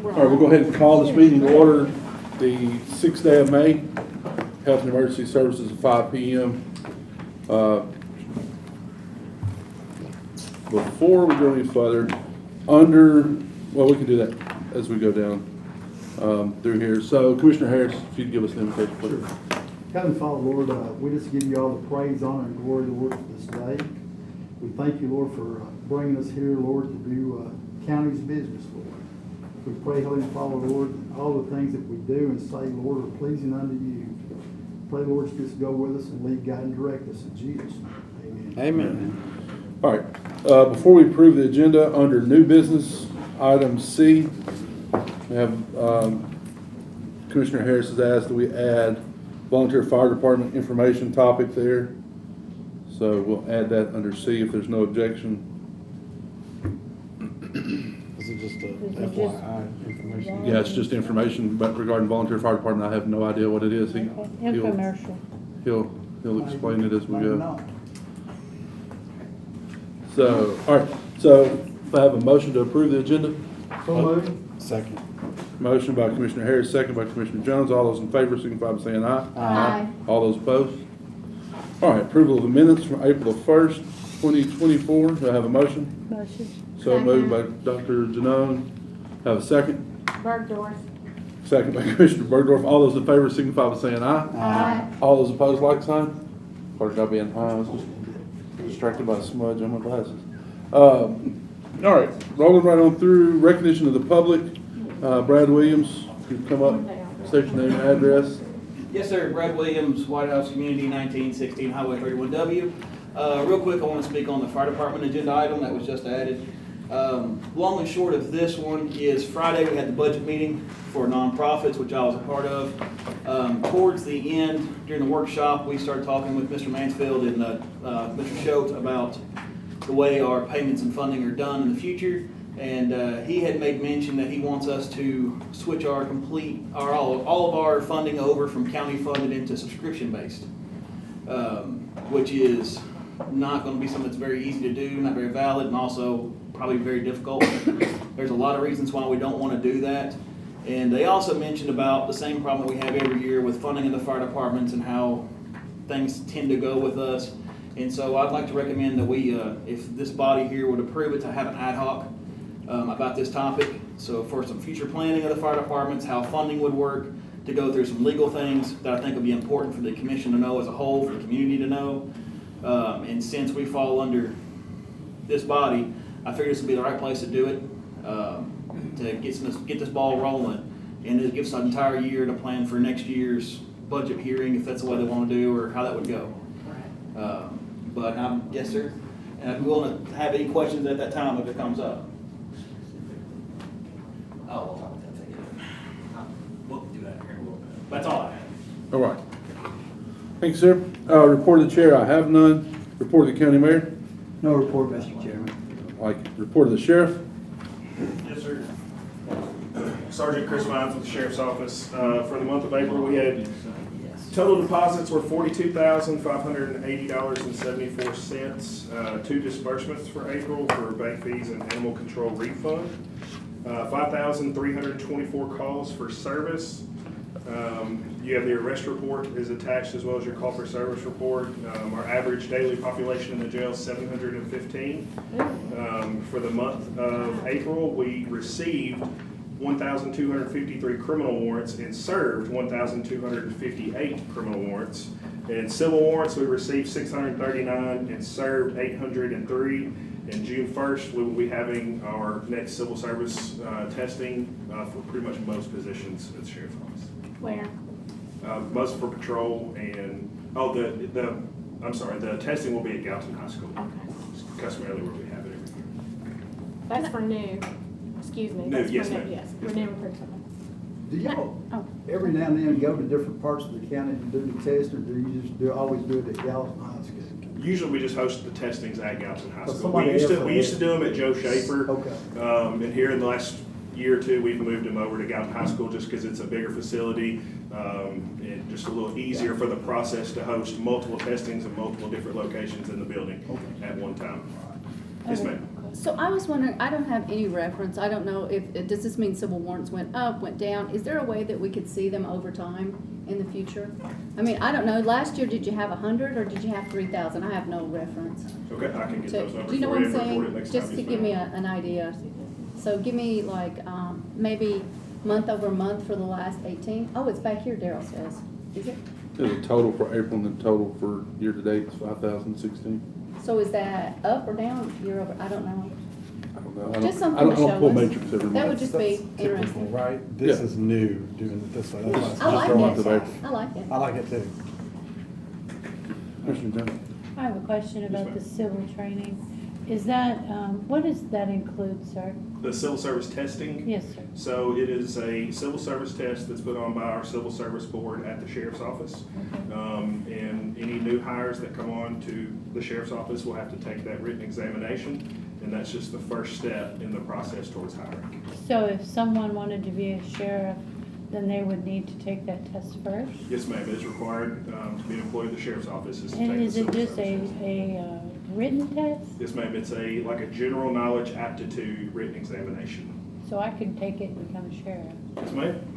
All right, we'll go ahead and call this meeting to order, the 6th day of May, Health and Emergency Services at 5 p.m. Before we go any further, well, we can do that as we go down through here. So Commissioner Harris, if you'd give us an invitation, please. Sure. Heavenly Father, Lord, we just give you all the praise, honor, and glory, Lord, for this day. We thank you, Lord, for bringing us here, Lord, to do county's business, Lord. We pray, Heavenly Father, Lord, all the things that we do and say, Lord, are pleasing unto you. Pray, Lord, just go with us and lead, guide, and direct us in Jesus' name. Amen. Amen. All right. Before we approve the agenda, under new business, item C, we have Commissioner Harris has asked that we add volunteer fire department information topic there. So we'll add that under C if there's no objection. Is it just a FYI information? Yeah, it's just information, but regarding volunteer fire department, I have no idea what it is. Infomercial. He'll explain it as we go. So, all right, so if I have a motion to approve the agenda. So moved. Second. Motion by Commissioner Harris, second by Commissioner Jones. All those in favor signify by saying aye. Aye. All those opposed? All right, approval of the minutes from April 1st, 2024. Do I have a motion? Motion. So moved by Dr. Janone. Have a second? Bergdorf. Second by Commissioner Bergdorf. All those in favor signify by saying aye. Aye. All those opposed, like sign. Part of being high, I was just distracted by a smudge on my glasses. All right, rolling right on through. Recognition of the public. Brad Williams, you come up, state your name and address. Yes, sir. Brad Williams, White House Community, 1916 Highway 31W. Real quick, I want to speak on the fire department agenda item that was just added. Long and short of this one is Friday we had the budget meeting for nonprofits, which I was a part of. Towards the end, during the workshop, we started talking with Mr. Mansfield and Mr. Schultz about the way our payments and funding are done in the future. And he had made mention that he wants us to switch all of our funding over from county funded into subscription based, which is not going to be something that's very easy to do, not very valid, and also probably very difficult. There's a lot of reasons why we don't want to do that. And they also mentioned about the same problem that we have every year with funding in the fire departments and how things tend to go with us. And so I'd like to recommend that we, if this body here would approve it, to have an ad hoc about this topic. So for some future planning of the fire departments, how funding would work, to go through some legal things that I think would be important for the commission to know as a whole, for the community to know. And since we fall under this body, I figured this would be the right place to do it, to get this ball rolling, and it gives us an entire year to plan for next year's budget hearing, if that's the way they want to do, or how that would go. But yes, sir, and I'd be willing to have any questions at that time if it comes up. Oh, we'll talk about that thing. We'll do that here in a little bit. That's all I have. All right. Thank you, sir. Report of the chair, I have none. Report of the county mayor. No report, Mr. Chairman. Report of the sheriff. Yes, sir. Sergeant Chris Vines with the Sheriff's Office. For the month of April, we had total deposits were $42,580.74. 2 disbursements for April for bank fees and animal control refund. 5,324 calls for service. You have the arrest report is attached as well as your call for service report. Our average daily population in the jail is 715. For the month of April, we received 1,253 criminal warrants and served 1,258 criminal warrants. And civil warrants, we received 639 and served 803. And June 1st, we will be having our next civil service testing for pretty much most positions at the Sheriff's Office. Where? Most for patrol and, the testing will be at Galton High School. Okay. Customarily where we have it every year. That's for new. Excuse me. New, That's yes, for ma'am. new. Yes, Yes, for new recruitment. Do y'all Oh. every now and then go to different parts of the county to do the test, or do you just always do it at Gallatin High School? Usually we just host the testings at Galton High So School. somebody We used else to do them at Joe Schaefer. Okay. And here in the last year or two, we've moved them over to Galton High School just because it's a bigger facility, and just a little easier for the process to host multiple testings in multiple different locations in the building at one time. Yes, ma'am. So I was wondering, I don't have any reference, I don't know if, does this mean civil warrants went up, went down? Is there a way that we could see them over time in the future? I mean, I don't know, last year, did you have 100 or did you have 3,000? I have no reference. Okay, I can get those So, numbers do you know for what you I'm and report it saying? next time. Just to Yes, give me ma'am. an idea. So give me like, maybe month over month for the last 18. Oh, it's back here, Daryl says. Is it? There's a total for April and the total for year-to-date is 5,016. So is that up or down year over? I don't know. I don't know. Just I something to don't show pull us. matrix every That would month. just be That's typical, interesting. right? This Yeah. is new, doing it this way. That's why it's I like Just just the month of it. April. I like it. I like it too. Commissioner Jones? I have a question about ma'am. the civil training. Is that, what does that include, sir? The civil service testing. Yes, sir. So it is a civil service test that's put on by our civil service board at the sheriff's office. And any new hires that come on to the sheriff's office will have to take that written examination. And that's just the first step in the process towards hiring. So if someone wanted to be a sheriff, then they would need to take that test first? Yes, ma'am, it is required to be an employee of the sheriff's office is to take And the is it civil just service test. a written test? Yes, ma'am, it's like a general knowledge aptitude written examination. So I can take it and become a sheriff? Yes, ma'am.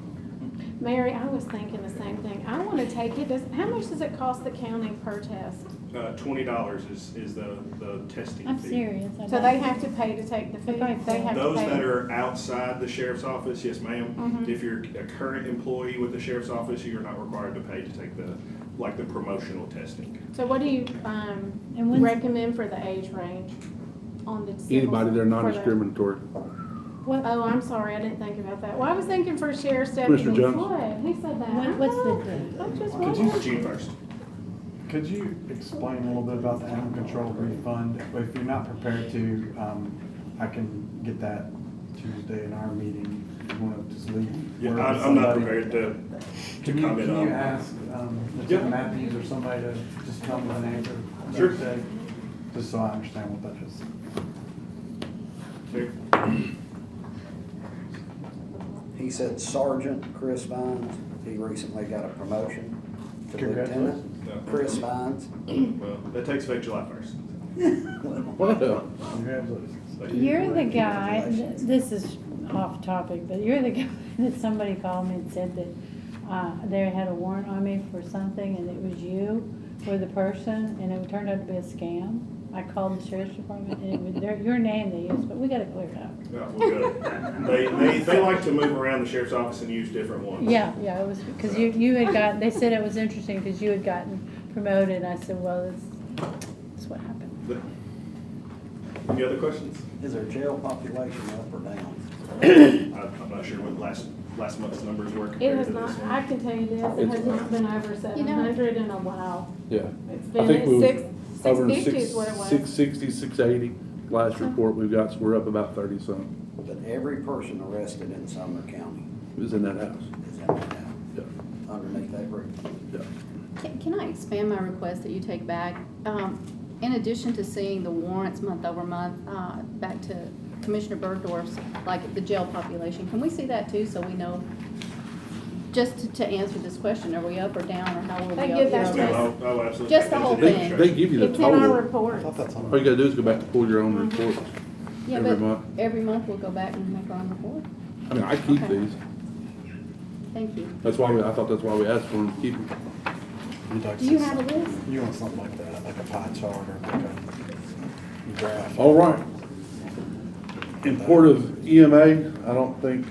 Mary, I was thinking the same thing. I want to take it. How much does it cost the county per test? $20 is the testing fee. I'm serious. I So don't- they have to pay to take the fee? Okay. They have to Those pay? that are outside the sheriff's office, yes, ma'am. Mhm. If you're a current employee with the sheriff's office, you're not required to pay to take the promotional testing. So what do you And when's- recommend for the age range on the civil? Anybody, they're for the- non-discriminatory. What, Oh, I'm sorry, I didn't think about that. Well, I was thinking for sheriff's deputies. Commissioner Jones? What? He said that. what's the date? I'm just Could you- wondering. June 1st. Could you explain a little bit about the animal control refund? If you're not prepared to, I can get that Tuesday in our meeting. You want to just leave? Yeah, word with I'm not somebody? prepared to Can you, comment can on. you ask, Yeah. Lieutenant Matthews or somebody to just come with an answer? Sure. Thursday? Just so I understand what that is. Okay. He said Sergeant Chris Vines, he recently got a promotion to Lieutenant. Congratulations. Chris Vines. Well, that takes effect July 1st. Well, Congratulations. You're the guy, this is off topic, but you're the guy that somebody called me and said that they had a warrant on me for something and it was you or the person and it turned out to be a scam. I called the sheriff's department and it was your name they used, but we gotta clear it up. Yeah, we'll go. They like to move around the sheriff's office and use different ones. Yeah, it was, because you had gotten, they said it was interesting because you had gotten promoted. I said, well, that's what happened. Any other questions? Is our jail population up or down? I'm not sure what last month's numbers were It compared has to not, this I one. can tell you this, it has not been over 700 in a while. yeah. It's I been think we at was over 650 is what it was. 660, 680. Last report we've got, so we're up about 30 some. But every person arrested in Sumner County It was in that house. is in that house, Yeah, underneath that roof. yeah. Can I expand my request that you take back? In addition to seeing the warrants month over month, back to Commissioner Bergdorf's, like the jail population, can we see that too, so we know? Just to answer this question, are we up or down, or how will we They up? give that Yes, to ma'am, us. I'll absolutely. Just take the that whole into thing. They consideration. give you the It's in our total. I report. thought that's on. All you gotta do is go back to pull your own reports. Yeah, every but month. every month we'll go back and make our own report. I mean, I keep Okay. these. Thank you. That's why I thought that's why we asked for them to keep them. You'd like Do to you see have a something- list? You want something like that, like a pie chart or like a graph? All right. In port of EMA, I don't think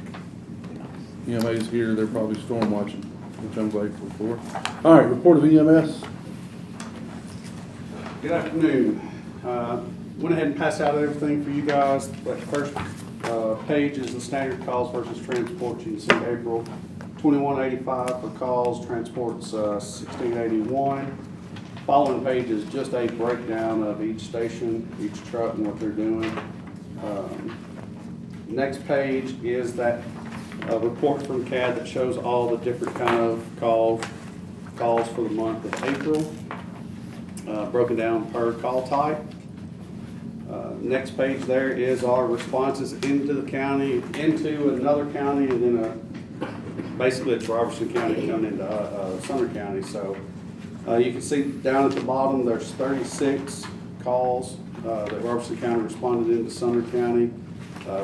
EMA's here. They're probably storm watching, which I'm grateful for. All right, report of EMS. Good afternoon. Went ahead and passed out everything for you guys. That first page is the standard calls versus transports. You can see April 2185 for calls, transports 1681. Following page is just a breakdown of each station, each truck and what they're doing. Next page is that report from CAD that shows all the different kind of calls for the month of April. Broken down per call type. Next page there is our responses into the county, into another county, and then basically it's Robertson County coming into Sumner County. So you can see down at the bottom there's 36 calls that Robertson County responded into Sumner County.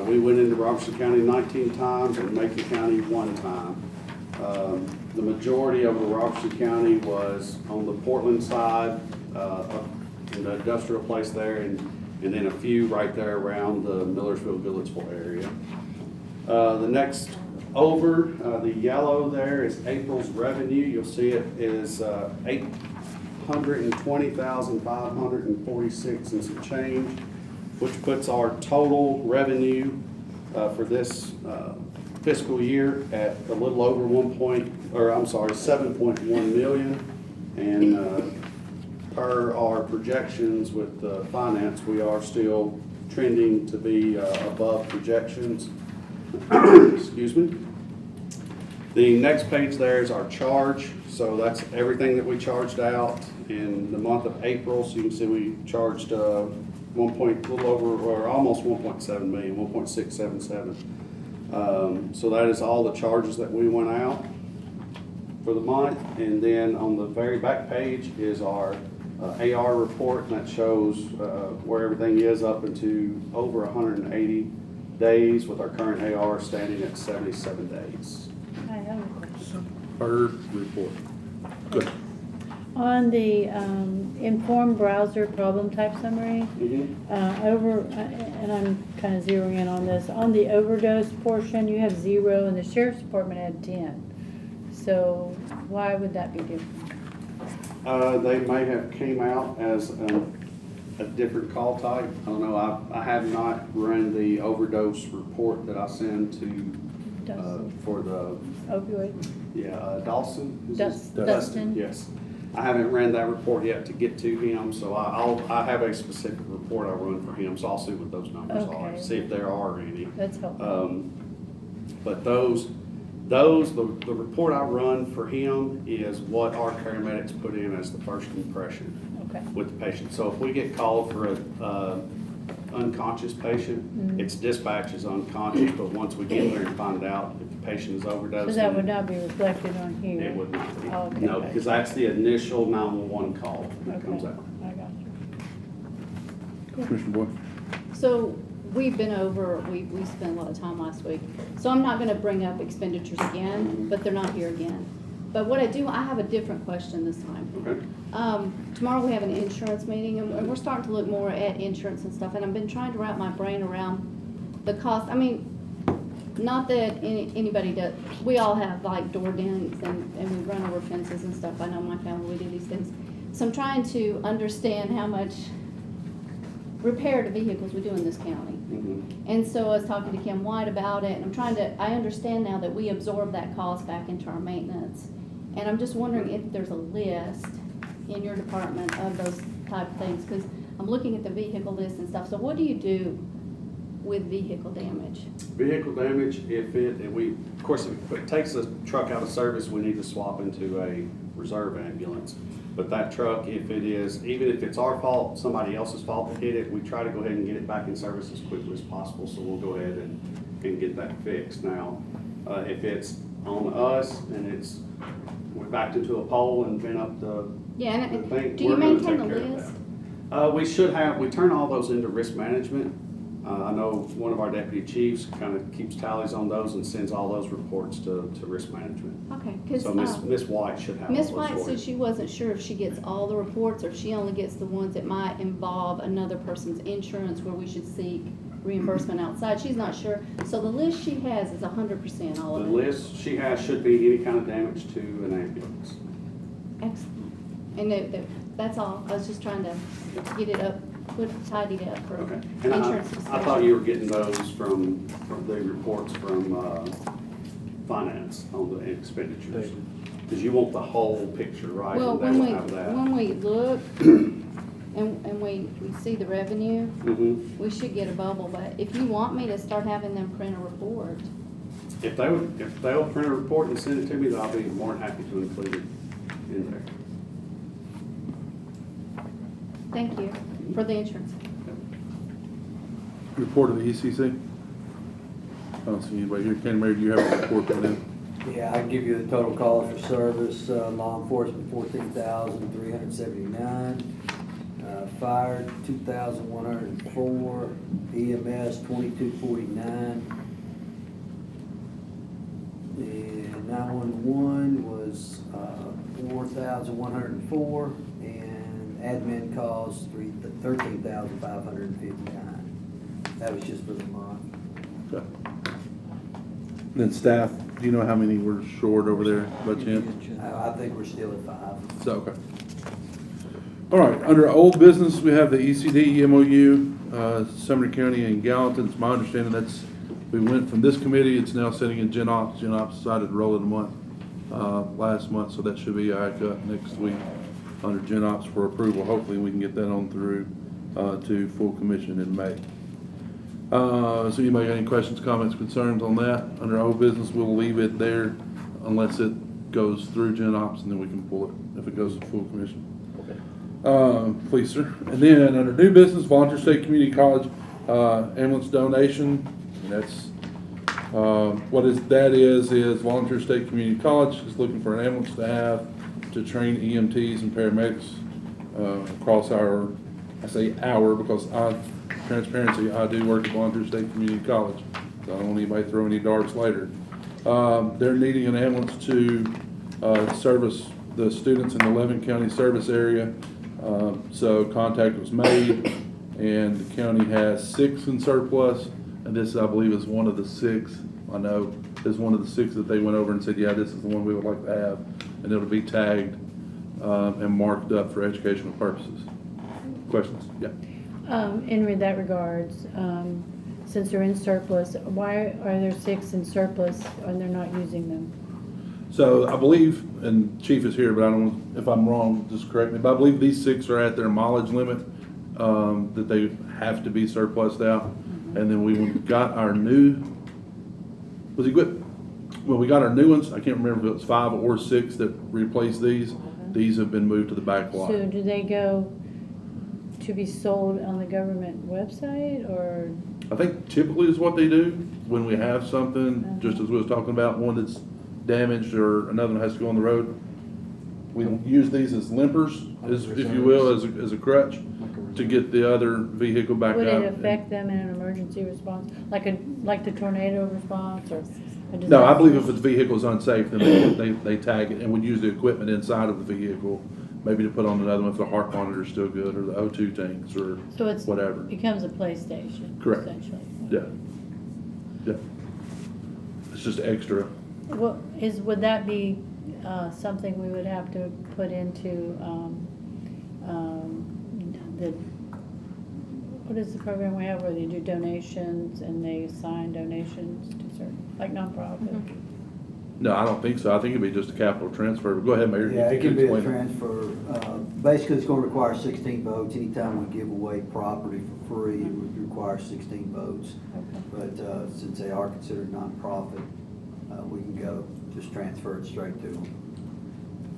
We went into Robertson County 19 times and Macon County 1 time. The majority of the Robertson County was on the Portland side, up in the industrial place there, and then a few right there around the Millersville, Villageville area. The next over, the yellow there is April's revenue. You'll see it is $820,546 and some change, which puts our total revenue for this fiscal year at a little over 7.1 million. And per our projections with finance, we are still trending to be above projections. Excuse me. The next page there is our charge. So that's everything that we charged out in the month of April. So you can see we charged almost 1.7 million, 1.677. So that is all the charges that we went out for the month. And then on the very back page is our AR report, and that shows where everything is up into over 180 days, with our current AR standing at 77 days. I have a question. Per report. Good. On the informed browser problem type summary, and I'm kind of zeroing in on this, on the overdose portion, you have 0 and the sheriff's department had 10. So why would that be different? They may have came out as a different call type. I don't know. I have not run the overdose report that I send to for the Opioid? Dawson. Dustin? Yes. I haven't ran that report yet to get to him, so I have a specific report I run for him, so I'll see what those numbers are, Okay. see if there are any. That's helpful. But the report I run for him is what our paramedics put in as the first impression Okay. with the patient. So if we get called for a unconscious patient, its dispatch is unconscious, but once we get there and find out if the patient is overdosed. So that would not be reflected on here? It would not be. Oh, okay. No, because that's the initial 911 call that comes Okay, out. I got you. Commissioner Boyd? So we've been over, we spent a lot of time last week. So I'm not gonna bring up expenditures again, but they're not here again. But what I have a different question this time. Okay. Tomorrow we have an insurance meeting, and we're starting to look more at insurance and stuff, and I've been trying to wrap my brain around the cost. I mean, not that anybody does, we all have like door dents and we run over fences and stuff. I know my family, we do these things. So I'm trying to understand how much repair to vehicles we do in this county. And so I was talking to Kim White about it, and I understand now that we absorb that cost back into our maintenance. And I'm just wondering if there's a list in your department of those type of things, because I'm looking at the vehicle list and stuff. So what do you do with vehicle damage? Vehicle damage, of course, if it takes a truck out of service, we need to swap into a reserve ambulance. But that truck, even if it's our fault, somebody else's fault to hit it, we try to go ahead and get it back in service as quickly as possible, so we'll go ahead and get that fixed. Now, if it's on us and we're backed into a pole and been up the thing, Do you we're gonna maintain take the care of list? that. We turn all those into risk management. I know one of our deputy chiefs kind of keeps tallies on those and sends all those reports to risk management. Okay, because So Miss White should have all Miss those White for said you. she wasn't sure if she gets all the reports or if she only gets the ones that might involve another person's insurance where we should seek reimbursement outside. She's not sure. So the list she has is 100% all The of it. list she has should be any kind of damage to an ambulance. Excellent. And that's all. I was just trying to get it up, tidied up for Okay. And insurance I discussion. thought you were getting those from the reports from finance on the expenditures. Because you want the whole picture, right? Well, And they will have that. when we look and we see the revenue, we should get a bubble. But if you want me to start having them print a report, If they'll print a report and send it to me, then I'll be more than happy to include it in there. thank you for the insurance. Report of the ECC? I don't see anybody here. Kenny Mayor, do you have a report from them? Yeah, I can give you the total calls for service, law enforcement 14,379, Fire, 2,104, EMS, 2,249. And 911 was 4,104, and admin calls 13,559. That was just for the month. Okay. Then staff, do you know how many we're short over there by chance? I think we're still at 5. So, okay. All right, under old business, we have the ECD MOU, Sumner County and Gallatin. It's my understanding we went from this committee, it's now sitting in Gen Ops. Gen Ops decided to roll it a month, last month, so that should be back up next week under Gen Ops for approval. Hopefully, we can get that on through to full commission in May. So anybody got any questions, comments, concerns on that? Under old business, we'll leave it there unless it goes through Gen Ops, and then we can pull it if it goes to full commission. Please, sir. And then under new business, Volunteer State Community College ambulance donation. And that's that is Volunteer State Community College is looking for an ambulance to have to train EMTs and paramedics across our. I say our because transparency. I do work at Volunteer State Community College, so I don't want anybody throw any darts later. They're needing an ambulance to service the students in the 11 county service area. So contact was made, and the county has 6 in surplus, and this, I believe, is one of the 6. I know is one of the 6 that they went over and said, yeah, this is the one we would like to have, and it'll be tagged and marked up for educational purposes. Questions? Yeah. In that regards, since they're in surplus, why are there 6 in surplus and they're not using them? So I believe, and Chief is here, but I don't, if I'm wrong, just correct me, but I believe these 6 are at their mileage limit, that they have to be surplused out. And then we got our new, was he good? Well, we got our new ones. I can't remember if it was 5 or 6 that replaced these. These have been moved to the back lot. So do they go to be sold on the government website, or? I think typically is what they do when we have something, just as we was talking about, one that's damaged or another one has to go on the road. We use these as limpers, if you will, as a crutch to get the other vehicle back Would out. it affect them in an emergency response, like the tornado response, or a disaster? No, I believe if the vehicle is unsafe, then they tag it and would use the equipment inside of the vehicle, maybe to put on another one if the heart monitor is still good, or the O2 tanks, or So it's whatever. becomes a PlayStation, Correct. essentially. Yeah. Yeah. It's just extra. Well, would that be something we would have to put into what is the program we have where they do donations and they assign donations to certain, like nonprofit? No, I don't think so. I think it'd be just a capital transfer. But go ahead, Mayor. Yeah, You it can be a explain transfer. Basically, it's going to require 16 votes. Anytime we give away property for free, it would require 16 votes. Okay. But since they are considered nonprofit, we can go just transfer it straight to them.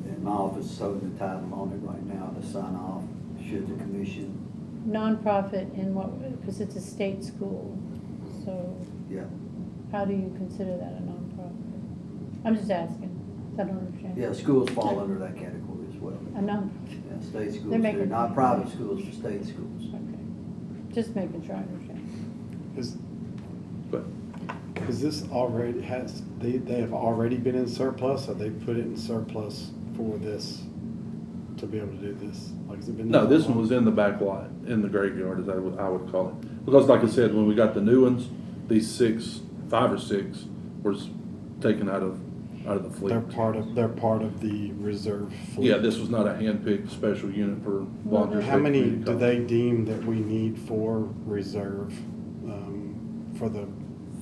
And my office is holding the title on it right now to sign off, should the commission. Nonprofit in what, because it's a state school, so Yeah. how do you consider that a nonprofit? I'm just asking, I don't understand. Yeah, schools fall under that category as well. A nonprofit, Yeah, state schools, They're making- they're not private schools, but state schools. okay. Just making sure I understand. But Is this already, they have already been in surplus, or they put it in surplus for this, to be able to do this? Like, has it been? no, this one was in the back lot, in the graveyard, as I would call it. Because like I said, when we got the new ones, these 5 or 6 was taken out of the fleet. They're part of the reserve fleet. Yeah, this was not a hand-picked special unit for volunteer How state many community do college. they deem that we need for reserve, for the?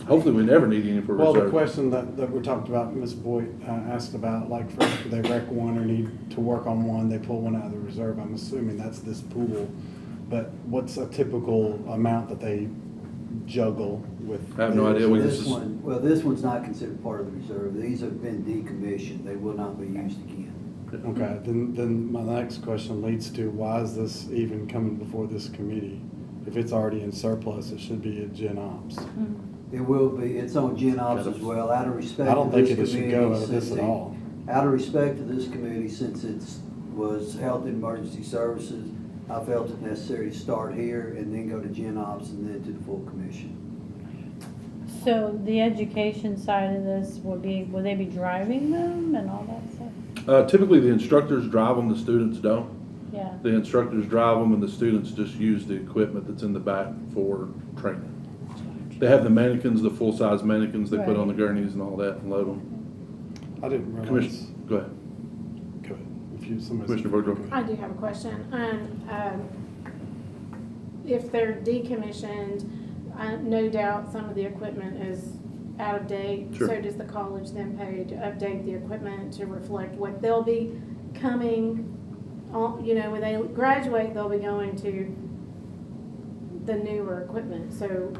Hopefully, we never need any for Well, the reserve. question that we talked about, Ms. Boyd asked about, like, for they wreck one or need to work on one, they pull one out of the reserve. I'm assuming that's this pool. But what's a typical amount that they juggle with? I have no idea. We This just- this one's not considered part of the reserve. These have been decommissioned. They will not be used again. Okay, then my next question leads to, why is this even coming before this committee? If it's already in surplus, it should be at Gen Ops. It will be, it's on Gen Ops as well, out of respect I to don't this think it should committee. go out of this since at all. Out of respect to this committee, since it was Health and Emergency Services, I felt it necessary to start here and then go to Gen Ops and then to the full commission. So the education side of this will they be driving them and all that stuff? Typically, the instructors drive them, the students don't. Yeah. The instructors drive them and the students just use the equipment that's in the back for training. They have the mannequins, the full-size mannequins they put on the gurneys and all that and load them. I didn't realize. Commissioner, go ahead. Go ahead. If you, somebody. Commissioner Berger. I do have a question. If they're decommissioned, no doubt some of the equipment is out of date. Sure. So does the college then pay to update the equipment to reflect what they'll be coming on, you know, when they graduate, they'll be going to the newer equipment. So,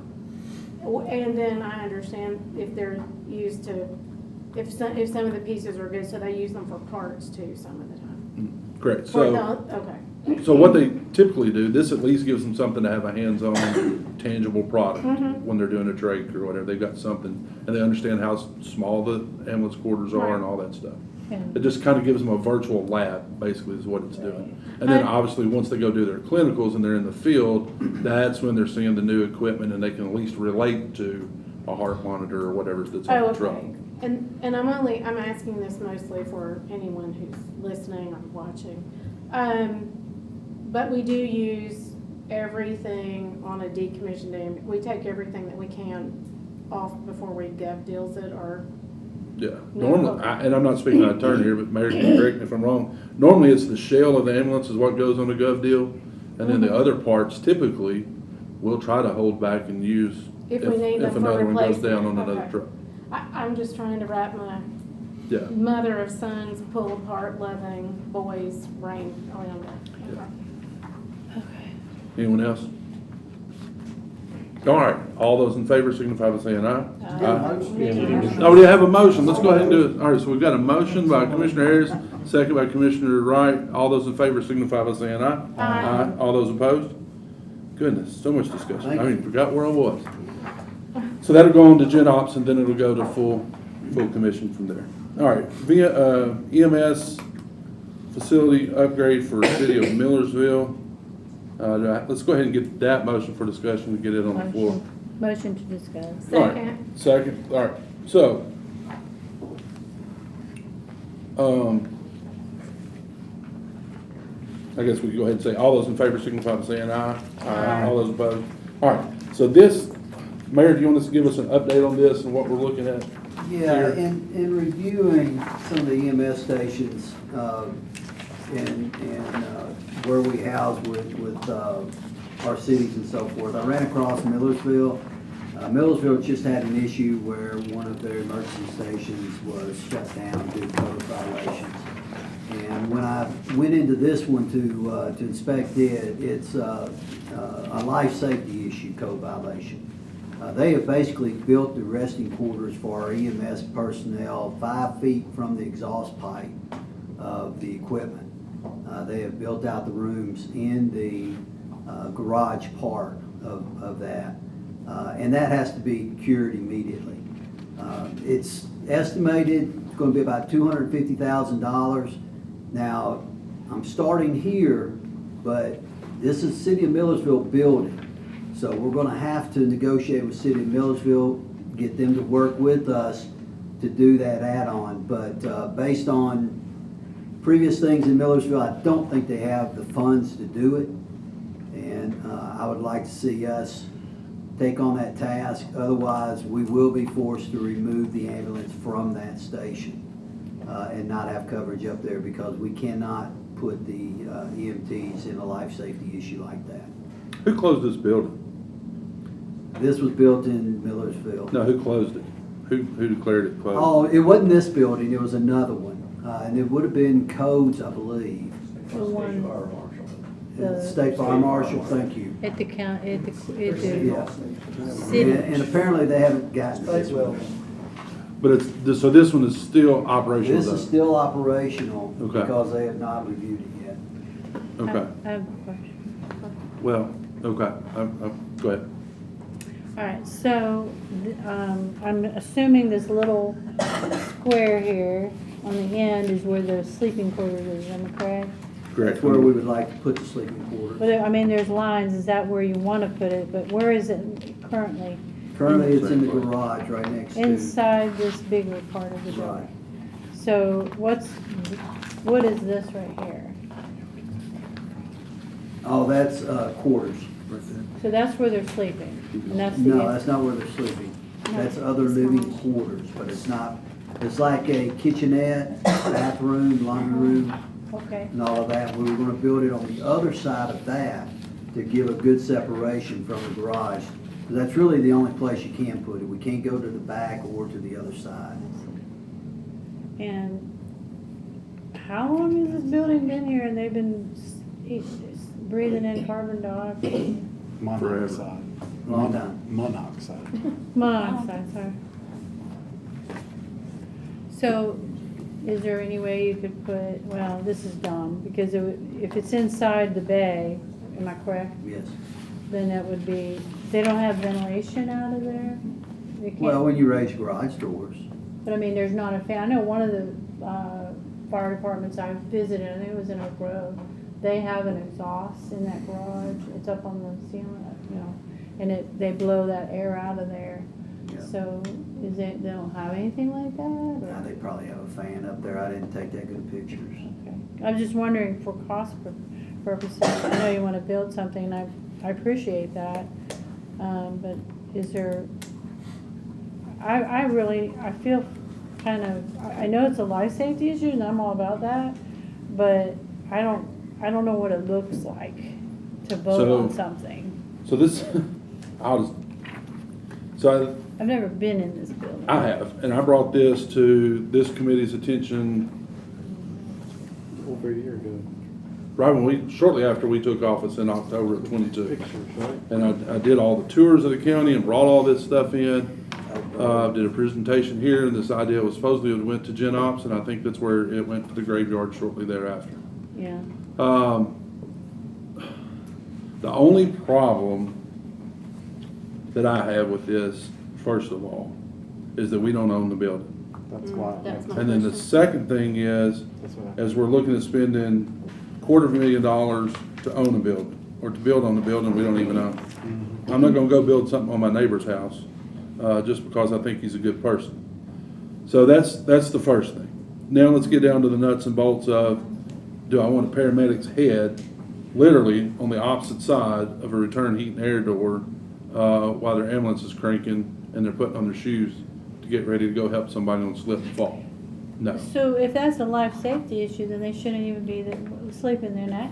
and then I understand if they're used to, if some of the pieces are good, so they use them for parts too some of the time. Great. Okay. So what they typically do, this at least gives them something to have a hands-on, tangible product when they're doing a trach or whatever. They've got something, and they understand how small the ambulance quarters are and all that stuff. Yeah. It just kind of gives them a virtual lab, basically, is what it's doing. And then obviously, once they go do their clinicals and they're in the field, that's when they're seeing the new equipment and they can at least relate to a heart monitor or whatever that's on the truck. And I'm asking this mostly for anyone who's listening or watching. But we do use everything on a decommissioned ambulance. We take everything that we can off before we gov deals it or. Yeah, normally, and I'm not speaking out of turn here, but Mayor can correct me if I'm wrong. Normally, it's the shell of the ambulance is what goes on the gov deal, and then the other parts typically we'll try to hold back and use If we need them for another one goes replacement. down on another Okay. truck. I'm just trying to wrap my Yeah. mother of sons, pull apart, loving boys brain around it. Okay. Okay. Anyone else? All right, all those in favor signify by saying aye. Oh, we have a motion, let's go ahead and do it. All right, so we've got a motion by Commissioner Harris, second by Commissioner Wright. All those in favor signify by saying aye. Aye. All those opposed? Goodness, so much discussion. I even forgot where I was. So that'll go on to Gen Ops and then it'll go to full commission from there. All right, via EMS facility upgrade for City of Millersville. Let's go ahead and get that motion for discussion and get it on the floor. Motion to discuss. All right, second, all right, so, I guess we can go ahead and say, all those in favor signify by saying aye. Aye. All those opposed? All right, so this, Mayor, do you want us to give us an update on this and what we're looking at? Yeah, here? in reviewing some of the EMS stations, and where we house with our cities and so forth, I ran across Millersville. Millersville just had an issue where one of their emergency stations was shut down due to code violations. And when I went into this one to inspect it, it's a life safety issue, code violation. They have basically built the resting quarters for our EMS personnel 5 feet from the exhaust pipe of the equipment. They have built out the rooms in the garage part of that. And that has to be cured immediately. It's estimated it's going to be about $250,000. Now, I'm starting here, but this is City of Millersville building. So we're going to have to negotiate with City of Millersville, get them to work with us to do that add-on. But based on previous things in Millersville, I don't think they have the funds to do it. And I would like to see us take on that task. Otherwise, we will be forced to remove the ambulance from that station and not have coverage up there because we cannot put the EMTs in a life safety issue like that. Who closed this building? This was built in Millersville. No, who closed it? Who declared it closed? Oh, it wasn't this building, it was another one. And it would have been Codes, I believe. The one State Fire Marshal, thank you. at the county, at the Yeah. city. And apparently they haven't gotten this one. But so this one is still operational This though? is still operational Okay. because they have not reviewed it yet. Okay, I have a question. well, okay, go ahead. All right, so, I'm assuming this little square here on the end is where the sleeping quarters is, am I correct? Correct. That's where we would like to put the sleeping quarters. But, I mean, there's lines, is that where you wanna put it, but where is it currently? Currently, it's in the garage right next to. Inside this bigger part of the building. Right. So what is this right here? Oh, that's quarters. So that's where they're sleeping, and that's the. No, that's not where they're sleeping. That's other living quarters, but it's not, it's like a kitchenette, bathroom, laundry room, Okay, and all of that. We were gonna build it on the other side of that to give a good separation from the garage. 'Cause that's really the only place you can put it. We can't go to the back or to the other side. and how long has this building been here and they've been breathing in carbon dioxide? Monoxide. Long time. Monoxide. Monoxide, sorry. So, is there any way you could put, well, this is dumb, because if it's inside the bay, am I correct? Yes. Then that would be, they don't have ventilation out of there? They can't- Well, when you raise garage doors. But I mean, there's not a fan, I know one of the, fire departments I visited, I think it was in Oak Grove, they have an exhaust in that garage, it's up on the ceiling, you know, and they blow that air out of there. Yeah. So, they don't have anything like that, or? Now, they probably have a fan up there. I didn't take that good pictures. Okay. I'm just wondering for cost purposes, I know you wanna build something, and I appreciate that, but is there, I feel kind of, I know it's a life safety issue, and I'm all about that, but I don't know what it looks like to vote on So- something. So this, I've never been in this building. I have, and I brought this to this committee's attention Over a year ago. right when shortly after we took office in October of '22. Pictures, right? And I did all the tours of the county and brought all this stuff in. Did a presentation here, and this idea was supposedly it went to Gen Ops, and I think that's where it went to the graveyard shortly thereafter. Yeah, The only problem that I have with this, first of all, is that we don't own the building. That's why. That's my And then the question. second thing is, That's what I- as we're looking at spending $250,000 to own a building, or to build on the building we don't even own. I'm not gonna go build something on my neighbor's house, just because I think he's a good person. So that's the first thing. Now let's get down to the nuts and bolts of, do I want a paramedic's head literally on the opposite side of a return heat and air door, while their ambulance is cranking and they're putting on their shoes to get ready to go help somebody on slip and fall? No. so if that's a life safety issue, then they shouldn't even be sleeping there now.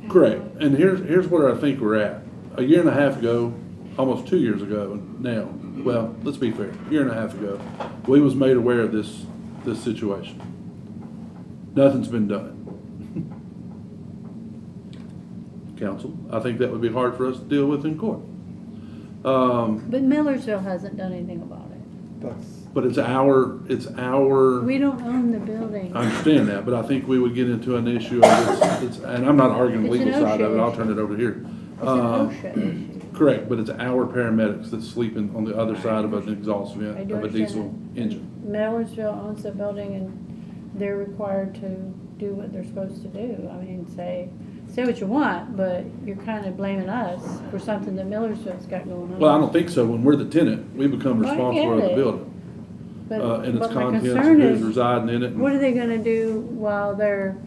Correct. And here's where I think we're at. A year and a half ago, almost 2 years ago now, well, let's be fair, a year and a half ago, we was made aware of this situation. Nothing's been done. Council, I think that would be hard for us to deal with in court. But Millersville hasn't done anything about it. That's, But it's our, We don't own the building. I understand that, but I think we would get into an issue of it's, and I'm not arguing the It's an legal side of it, OSHA I'll issue. turn it over here. It's an OSHA issue. Correct, but it's our paramedics that's sleeping on the other side of an exhaust I vent do of a understand diesel that. engine. Millersville owns the building and they're required to do what they're supposed to do. I mean, say what you want, but you're kind of blaming us for something that Millersville's got going on. Well, I don't think so. When we're the tenant, we become Well, I responsible for get the it. building. But And its but my contents concern and who's is, residing in it. what are they gonna do while they're,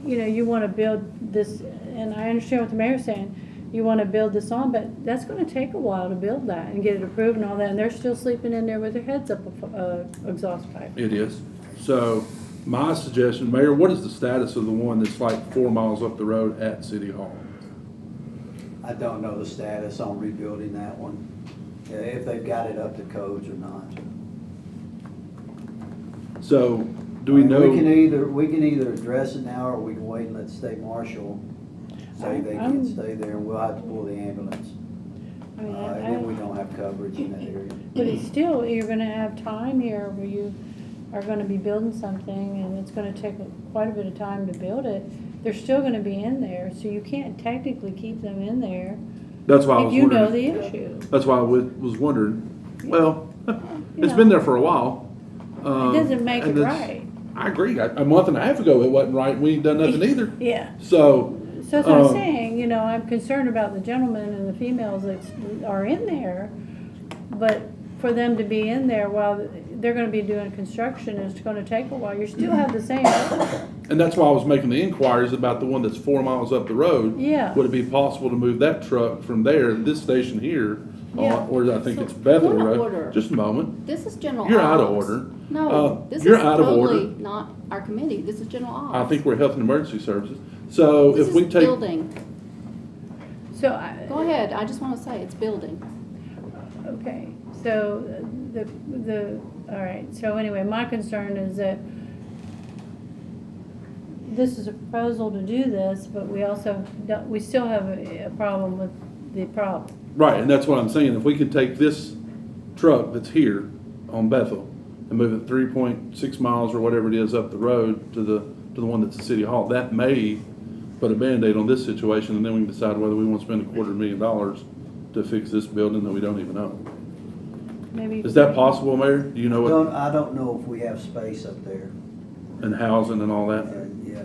you wanna build this, and I understand what the mayor's saying, you wanna build this on, but that's gonna take a while to build that and get it approved and all that, and they're still sleeping in there with their heads up a exhaust pipe. It is. So my suggestion, Mayor, what is the status of the one that's like 4 miles up the road at City Hall? I don't know the status on rebuilding that one, if they've got it up to codes or not. So do we I mean, know? We can either address it now, or we can wait and let the state marshal say they I'm- can stay there, and we'll have to pull the ambulance. I mean, And then we don't have coverage in that area. but it's still, you're gonna have time here where you are gonna be building something and it's gonna take quite a bit of time to build it. They're still gonna be in there, so you can't technically keep them in there That's why I if was you know wondering. the issue. That's why I was wondering. Well, You it's know. been there for a while. It doesn't make and it it's- right. I agree. A month and a half ago, it wasn't right. We ain't done nothing either. Yeah. So. So that's what I'm saying, you know, I'm concerned about the gentlemen and the females that are in there, but for them to be in there while they're gonna be doing construction, it's gonna take a while. You still have the same. And that's why I was making the inquiries about the one that's 4 miles up the road. Yeah. Would it be possible to move that truck from there, this station here, Yeah. or I think So, it's Bethel point of Road? order. Just a moment. This is general You're out of ops. order. No, this is you're out of totally order. not our committee. This is general ops. I think we're Health and Emergency Services. So This if we is take. building. So, Go ahead, I just wanna say, it's building. okay, so all right, so anyway, my concern is that this is a proposal to do this, but we also, we still have a problem with the problem. Right, and that's what I'm saying. If we could take this truck that's here on Bethel and move it 3.6 miles or whatever it is up the road to the one that's at City Hall, that may put a Band-Aid on this situation, and then we can decide whether we want to spend $250,000 to fix this building that we don't even own. Maybe. Is that possible, Mayor? Do you know what, I don't know if we have space up there. and housing and all that? Yeah,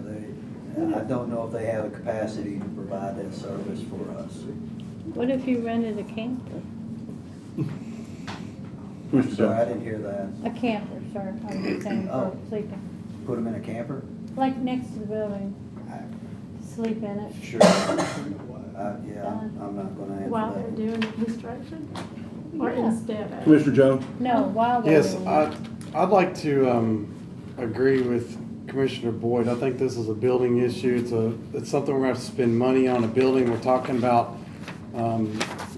I don't know if they have the capacity to provide that service for us. What if you rented a camper? Mr. Sorry, I Jones? didn't hear that. A camper, sir, I was saying for Oh. sleeping, Put them in a camper? like next to the building, sleep in it. Sure. Yeah, I'm not gonna answer While they're that. doing the construction, or Yeah. instead of. Commissioner Jones? No, while they're Yes, doing it. I'd like to agree with Commissioner Boyd. I think this is a building issue. It's something we're gonna have to spend money on, a building. We're talking about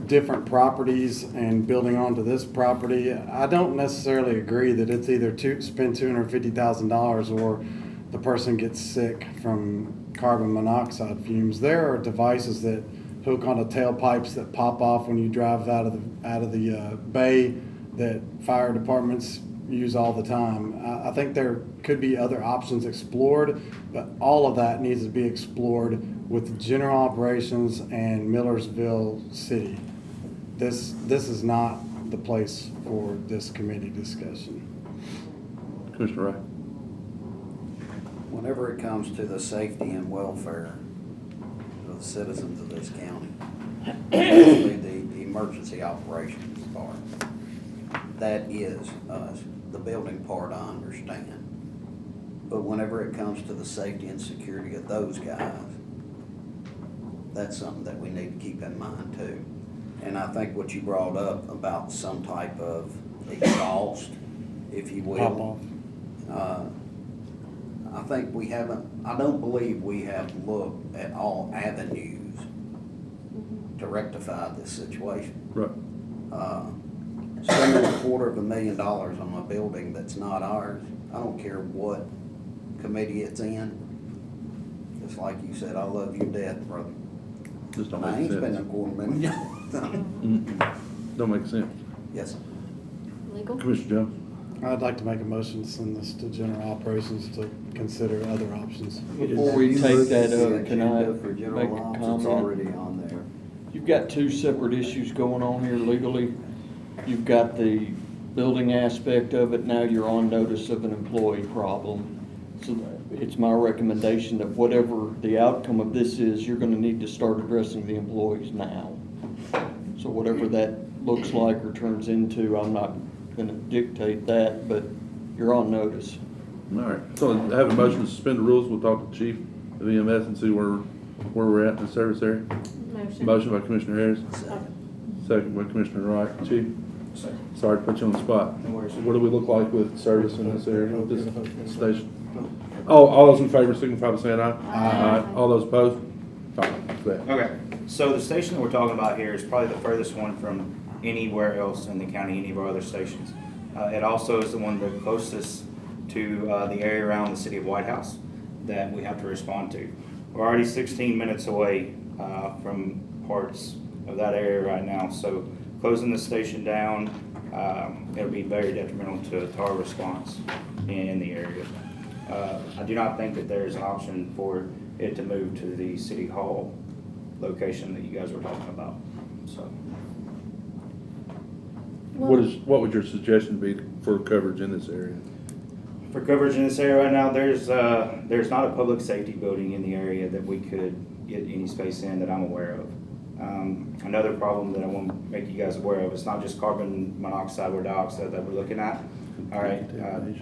different properties and building onto this property. I don't necessarily agree that it's either to spend $250,000 or the person gets sick from carbon monoxide fumes. There are devices that hook onto tailpipes that pop off when you drive out of the bay that fire departments use all the time. I think there could be other options explored, but all of that needs to be explored with general operations and Millersville City. This is not the place for this committee discussion. Commissioner Wright? Whenever it comes to the safety and welfare of the citizens of this county, especially the emergency operations part, that is us. The building part I understand. But whenever it comes to the safety and security of those guys, that's something that we need to keep in mind too. And I think what you brought up about some type of exhaust, if you will. Pop off. I think I don't believe we have looked at all avenues to rectify this situation. Right. Spending $250,000 on a building that's not ours, I don't care what committee it's in. Just like you said, I love you to death, brother. Just don't I make ain't sense. spending $250,000. Don't make sense. Yes, sir. Legal? Commissioner Jones? I'd like to make a motion to send this to general operations to consider other options. Before we take that up, can I Agenda for general make a ops, It's comment? already on there. You've got two separate issues going on here legally. You've got the building aspect of it, now you're on notice of an employee problem. So it's my recommendation that whatever the outcome of this is, you're gonna need to start addressing the employees now. So whatever that looks like or turns into, I'm not gonna dictate that, but you're on notice. All right, so I have a motion to suspend the rules. We'll talk to the chief of EMS and see where we're at in the service area. Motion by Commissioner Harris, second by Commissioner Wright. Chief? Sorry to put you on the spot. What do we look like with service in this area, with this station? Oh, all those in favor signify by saying aye. Aye. All those opposed? All right, go ahead. Okay, so the station that we're talking about here is probably the furthest one from anywhere else in the county, any of our other stations. It also is the one the closest to the area around the city of White House that we have to respond to. We're already 16 minutes away from parts of that area right now, so closing the station down, it'll be very detrimental to our response in the area. I do not think that there's an option for it to move to the City Hall location that you guys were talking about, so. What would your suggestion be for coverage in this area? For coverage in this area right now, there's not a public safety building in the area that we could get any space in that I'm aware of. Another problem that I want to make you guys aware of, it's not just carbon monoxide or dioxide that we're looking at. All right,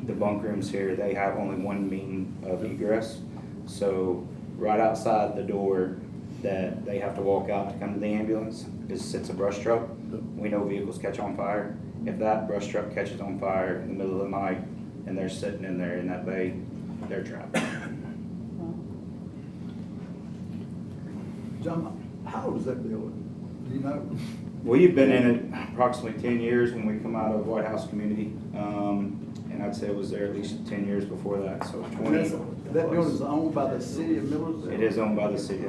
the bunk rooms here, they have only one mean of egress. So right outside the door that they have to walk out to come to the ambulance sits a brush truck. We know vehicles catch on fire. If that brush truck catches on fire in the middle of the night and they're sitting in there in that bay, they're trapped. John, how old is that building? Do you know? We've been in it approximately 10 years when we come out of White House Community. And I'd say it was there at least 10 years before that, so 20. That building is owned by the city of Millersville? It is owned by the city.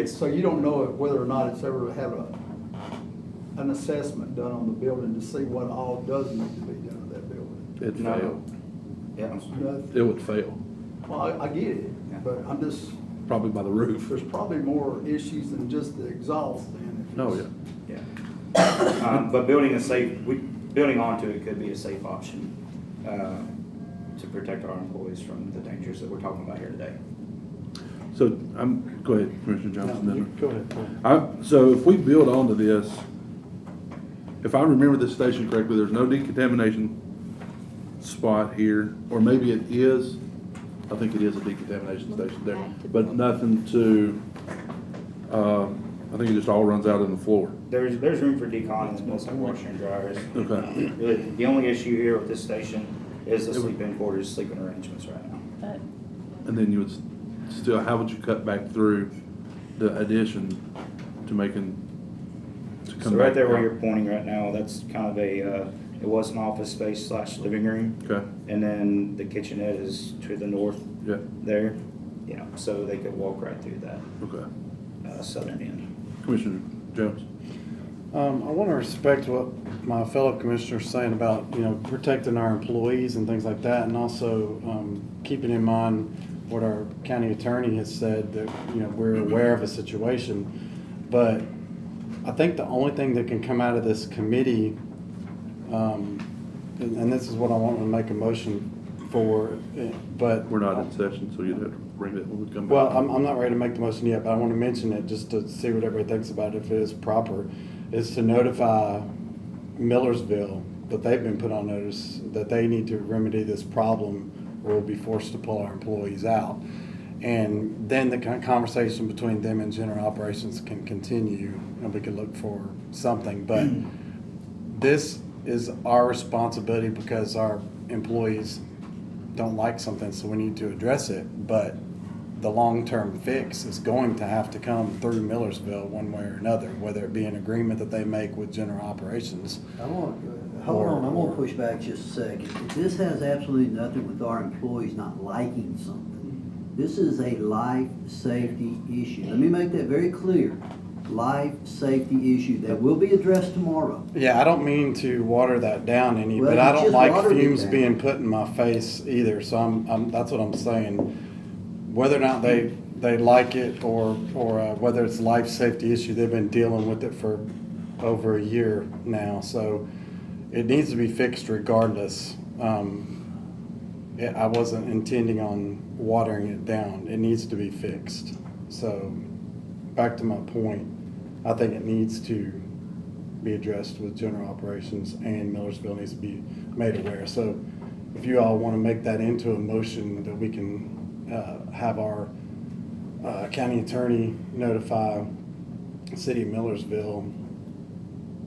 So you don't know whether or not it's ever had an assessment done on the building to see what all does need to be done to that building? It'd No. fail. Yeah, I'm sorry. Nothing. It would fail, Well, I get it, Yeah. but I'm just, probably by the roof. there's probably more issues than just the exhaust then. if Oh, it's- yeah. Yeah. But building onto it could be a safe option to protect our employees from the dangers that we're talking about here today. So, go ahead, Commissioner Johnson. No, then. Go ahead. So if we build onto this, if I remember this station correctly, there's no decontamination spot here, or maybe it is. I think it is a decontamination station there, but nothing to, I think it just all runs out on the floor. There's room for decon in most like washer and dryers. Okay. Really, the only issue here with this station is the sleeping quarters, sleeping arrangements right now. But And then you would still, how would you cut back through the addition to making, to come back? So right there where down? you're pointing right now, that's kind of it was an office space / living room. Okay, And then the kitchenette is to the north yeah, there, you know, so they could walk right through that okay. southern end. Commissioner Jones? I want to respect what my fellow commissioner's saying about, protecting our employees and things like that, and also keeping in mind what our county attorney has said, that, we're aware of a situation. But I think the only thing that can come out of this committee, and this is what I want to make a motion for, but. We're not in session, so you'd have to bring it when we come back. Well, I'm not ready to make the motion yet, but I want to mention it just to see what everybody thinks about it, if it is proper, is to notify Millersville that they've been put on notice that they need to remedy this problem or will be forced to pull our employees out. And then the conversation between them and general operations can continue, and we can look for something. But this is our responsibility because our employees don't like something, so we need to address it. But the long-term fix is going to have to come through Millersville one way or another, whether it be an agreement that they make with general operations. Hold on, I'm gonna push back just a second. This has absolutely nothing with our employees not liking something. This is a life safety issue. Let me make that very clear. Life safety issue that will be addressed tomorrow. Yeah, I don't mean to water that down any, Well, but I you don't just like watered it fumes down. being put in my face either, so I'm that's what I'm saying. Whether or not they like it or whether it's a life safety issue, they've been dealing with it for over a year now, so it needs to be fixed regardless. I wasn't intending on watering it down. It needs to be fixed. So back to my point, I think it needs to be addressed with general operations, and Millersville needs to be made aware. So if you all want to make that into a motion that we can have our county attorney notify the city of Millersville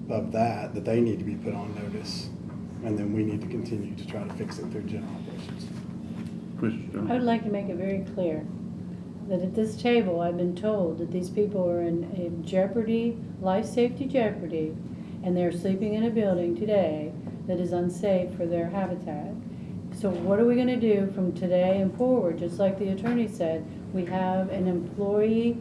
of that they need to be put on notice, and then we need to continue to try to fix it through general operations. Commissioner I would Jones? like to make it very clear that at this table, I've been told that these people are in jeopardy, life safety jeopardy, and they're sleeping in a building today that is unsafe for their habitat. So what are we gonna do from today and forward? Just like the attorney said, we have an employee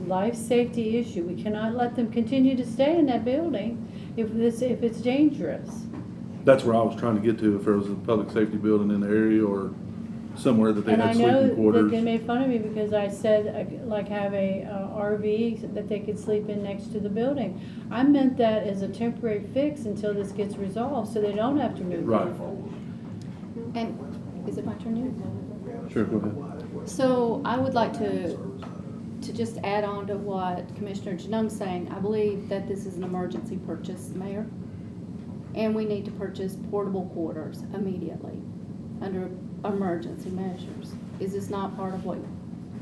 life safety issue. We cannot let them continue to stay in that building if it's dangerous. That's where I was trying to get to, if there was a public safety building in the area or somewhere that they And I had know sleeping that quarters. they made fun of me because I said, like, have a RV that they could sleep in next to the building. I meant that as a temporary fix until this gets resolved, so they don't have to move Right. people. And Is it my turn now? Sure, go ahead. So I would like to just add on to what Commissioner Janung's saying. I believe that this is an emergency purchase, Mayor. And we need to purchase portable quarters immediately under emergency measures. Is this not part of what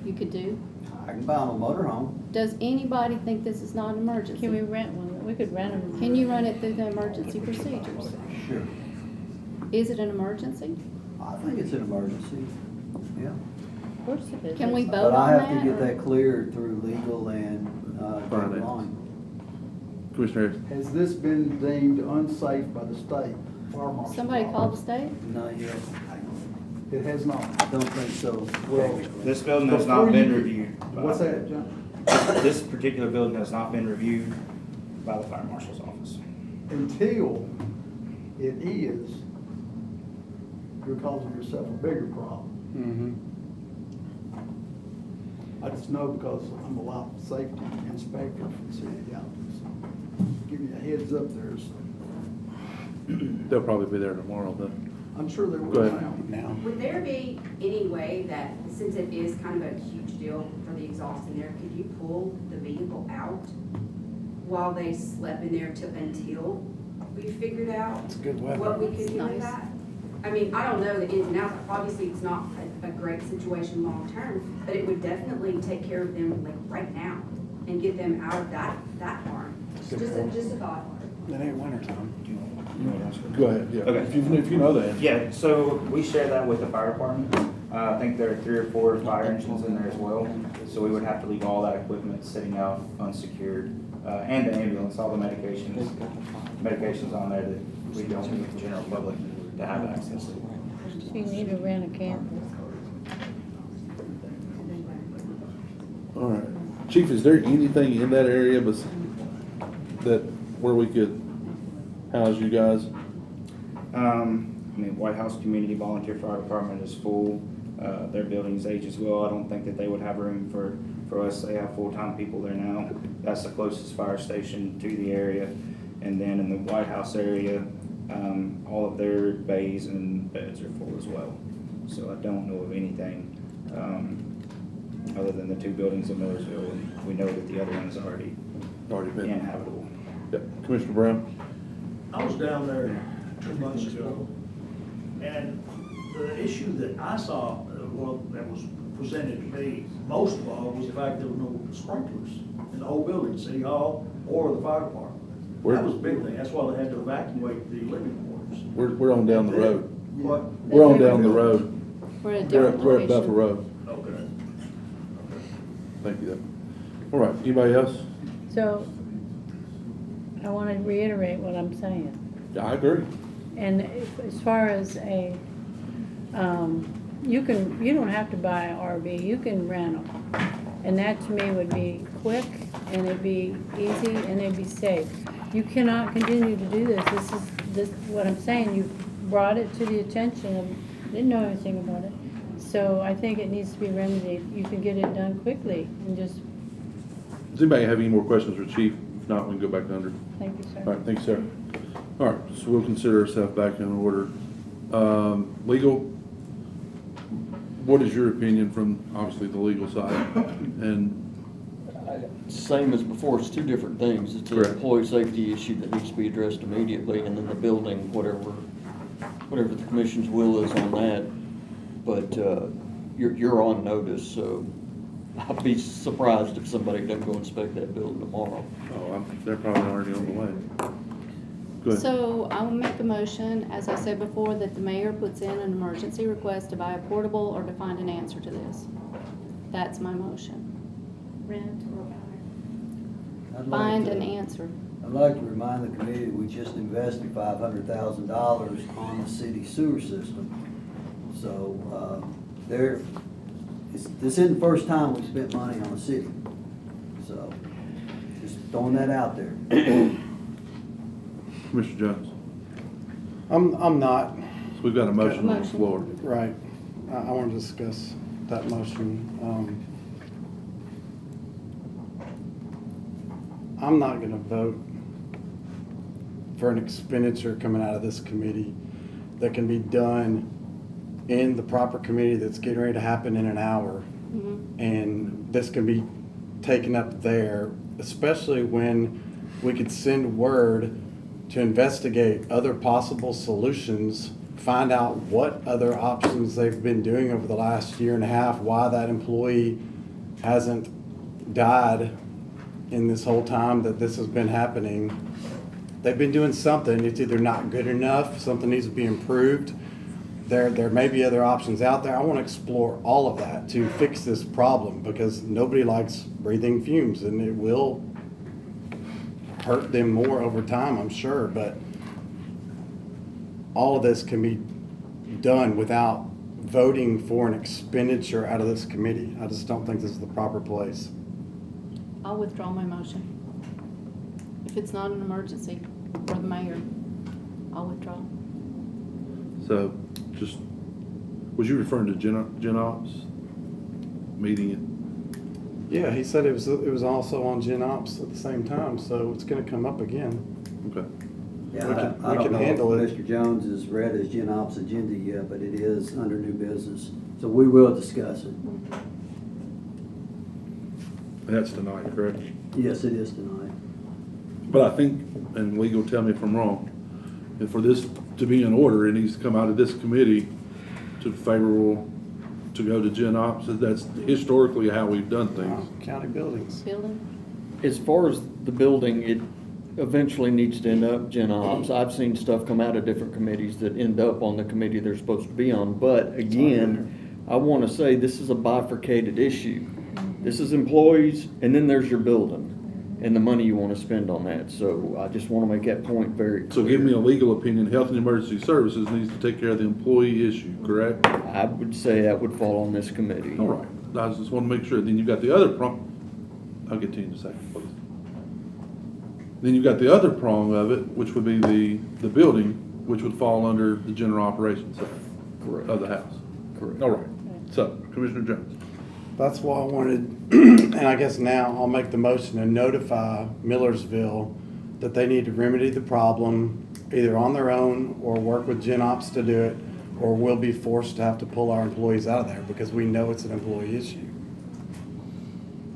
you could do? I can buy them a motorhome. Does anybody think this is not an emergency? Can we rent one? We could rent them. Can you run it through the emergency procedures? Sure. Is it an emergency? I think it's an emergency, yeah. Of course it is. Can we vote But I on have to get that? that cleared through legal and, Finance. line. Commissioner Harris. Has this been deemed unsafe by the state fire marshal? Somebody called the state? Not yet. It has not. I don't think so. Well, This building has before not been you- reviewed. What's that, John? This particular building has not been reviewed by the fire marshal's office. Until it is, you're causing yourself a bigger problem. Mm-hmm. I just know because I'm a life safety inspector for the city of Gallatin. Give you a heads up there. They'll probably be there tomorrow, though. I'm sure they Go will ahead. now. Now, Would there be any way that, since it is kind of a huge deal for the exhaust in there, could you pull the vehicle out while they slept in there until we figured out it's good weather. what we could do Nice. with that? I mean, I don't know the ins and outs. Obviously, it's not a great situation long-term, but it would definitely take care of them like right now and get them out of that barn. Good Just point. a thought. It ain't wintertime. Go ahead, yeah. Okay. If you know the answer. Yeah, so we share that with the fire department. I think there are 3 or 4 fire engines in there as well. So we would have to leave all that equipment sitting out unsecured. And the ambulance, all the medications on there that we don't need the general public to have access to. You need to rent a camper. All right. Chief, is there anything in that area where we could house you guys? I mean, White House Community Volunteer Fire Department is full. Their building's age as well. I don't think that they would have room for us. They have full-time people there now. That's the closest fire station to the area. And then in the White House area, all of their bays and beds are full as well. So I don't know of anything other than the 2 buildings in Millersville. And we know that the other one is already Been. inhabitable. Yep. Commissioner Brown? I was down there 2 months ago, and the issue that I saw, that was presented to me most of all, was the fact there were no sprinklers in the whole building, City Hall or the fire department. Where- That was a big thing, that's why they had to evacuate the living quarters. We're on down the road. What? We're on down the road. We're at a We're different at Bethel location. Road. Okay. Thank you, though. All right, anybody else? So, I want to reiterate what I'm saying. Yeah, I agree. And as far as you don't have to buy an RV, you can rent them. And that to me would be quick, and it'd be easy, and it'd be safe. You cannot continue to do this. This is what I'm saying, you brought it to the attention of, didn't know anything about it. So I think it needs to be remedied. You can get it done quickly and just, Does anybody have any more questions for Chief? If not, we can go back under. thank you, sir. All right, thanks, Sarah. All right, so we'll consider ourselves back in order. Legal, what is your opinion from, obviously, the legal side? And, Same as before, it's 2 different things. It's an Correct. employee safety issue that needs to be addressed immediately, and then the building, whatever the commission's will is on that. But you're on notice, so I'd be surprised if somebody doesn't go inspect that building tomorrow. they're probably already on the way. Go ahead. So I will make a motion, as I said before, that the mayor puts in an emergency request to buy a portable or to find an answer to this. That's my motion. Rent or buy. I'd like Find to- an answer. I'd like to remind the committee that we just invested $500,000 on the city sewer system. So, this isn't the first time we spent money on the city. So, just throwing that out there. Commissioner Jones, I'm not, so we've got a motion on the Motion. floor. right. I want to discuss that motion. I'm not gonna vote for an expenditure coming out of this committee that can be done in the proper committee that's getting ready to happen in an hour. And this can be taken up there, especially when we could send word to investigate other possible solutions, find out what other options they've been doing over the last year and a half, why that employee hasn't died in this whole time that this has been happening. They've been doing something. It's either not good enough, something needs to be improved. There may be other options out there. I want to explore all of that to fix this problem, because nobody likes breathing fumes, and it will hurt them more over time, I'm sure. But all of this can be done without voting for an expenditure out of this committee. I just don't think this is the proper place. I'll withdraw my motion. If it's not an emergency for the mayor, I'll withdraw. So, just, was you referring to Gen Ops meeting it? Yeah, he said it was also on Gen Ops at the same time, so it's gonna come up again. Okay. Yeah, We I can don't know handle if it. Mr. Jones has read his Gen Ops agenda yet, but it is under new business. So we will discuss it. And that's tonight, correct? Yes, it is tonight. But I think, and legal, tell me if I'm wrong, and for this to be in order, it needs to come out of this committee to favorable to go to Gen Ops. That's historically how we've done things. County buildings. Building? As far as the building, it eventually needs to end up Gen Ops. I've seen stuff come out of different committees that end up on the committee they're supposed to be on. But again, I want to say this is a bifurcated issue. This is employees, and then there's your building and the money you want to spend on that. So I just want to make that point very clear. So give me a legal opinion. Health and Emergency Services needs to take care of the employee issue, correct? I would say that would fall on this committee. All right. I just want to make sure. Then you've got the other prong. I'll get to you in a second, please. Then you've got the other prong of it, which would be the building, which would fall under the general operations Correct. of the house. Correct. All right. So, Commissioner Jones. That's why I wanted, and I guess now I'll make the motion to notify Millersville that they need to remedy the problem either on their own or work with Gen Ops to do it, or we'll be forced to have to pull our employees out of there because we know it's an employee issue.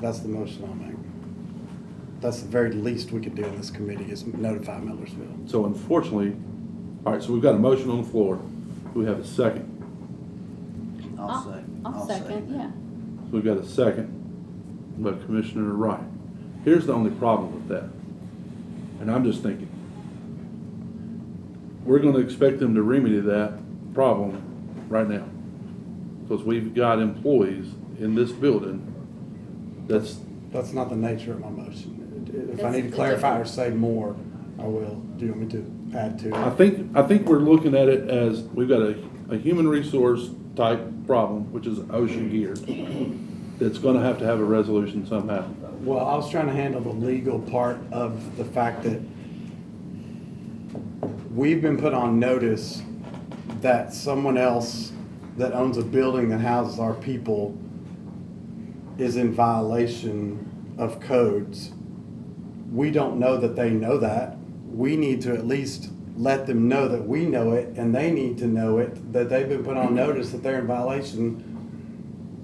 That's the motion I'll make. That's the very least we could do in this committee is notify Millersville. So unfortunately, all right, so we've got a motion on the floor. Do we have a second? I'll second, yeah. So we've got a second by Commissioner Wright. Here's the only problem with that. And I'm just thinking, we're gonna expect them to remedy that problem right now. Because we've got employees in this building that's, That's not the nature of my motion. If I That's need to the clarify or difference. say more, I will. Do you want me to add to I it? think we're looking at it as, we've got a human resource type problem, which is ocean gear, that's gonna have to have a resolution somehow. Well, I was trying to handle the legal part of the fact that we've been put on notice that someone else that owns a building that houses our people is in violation of codes. We don't know that they know that. We need to at least let them know that we know it, and they need to know it, that they've been put on notice that they're in violation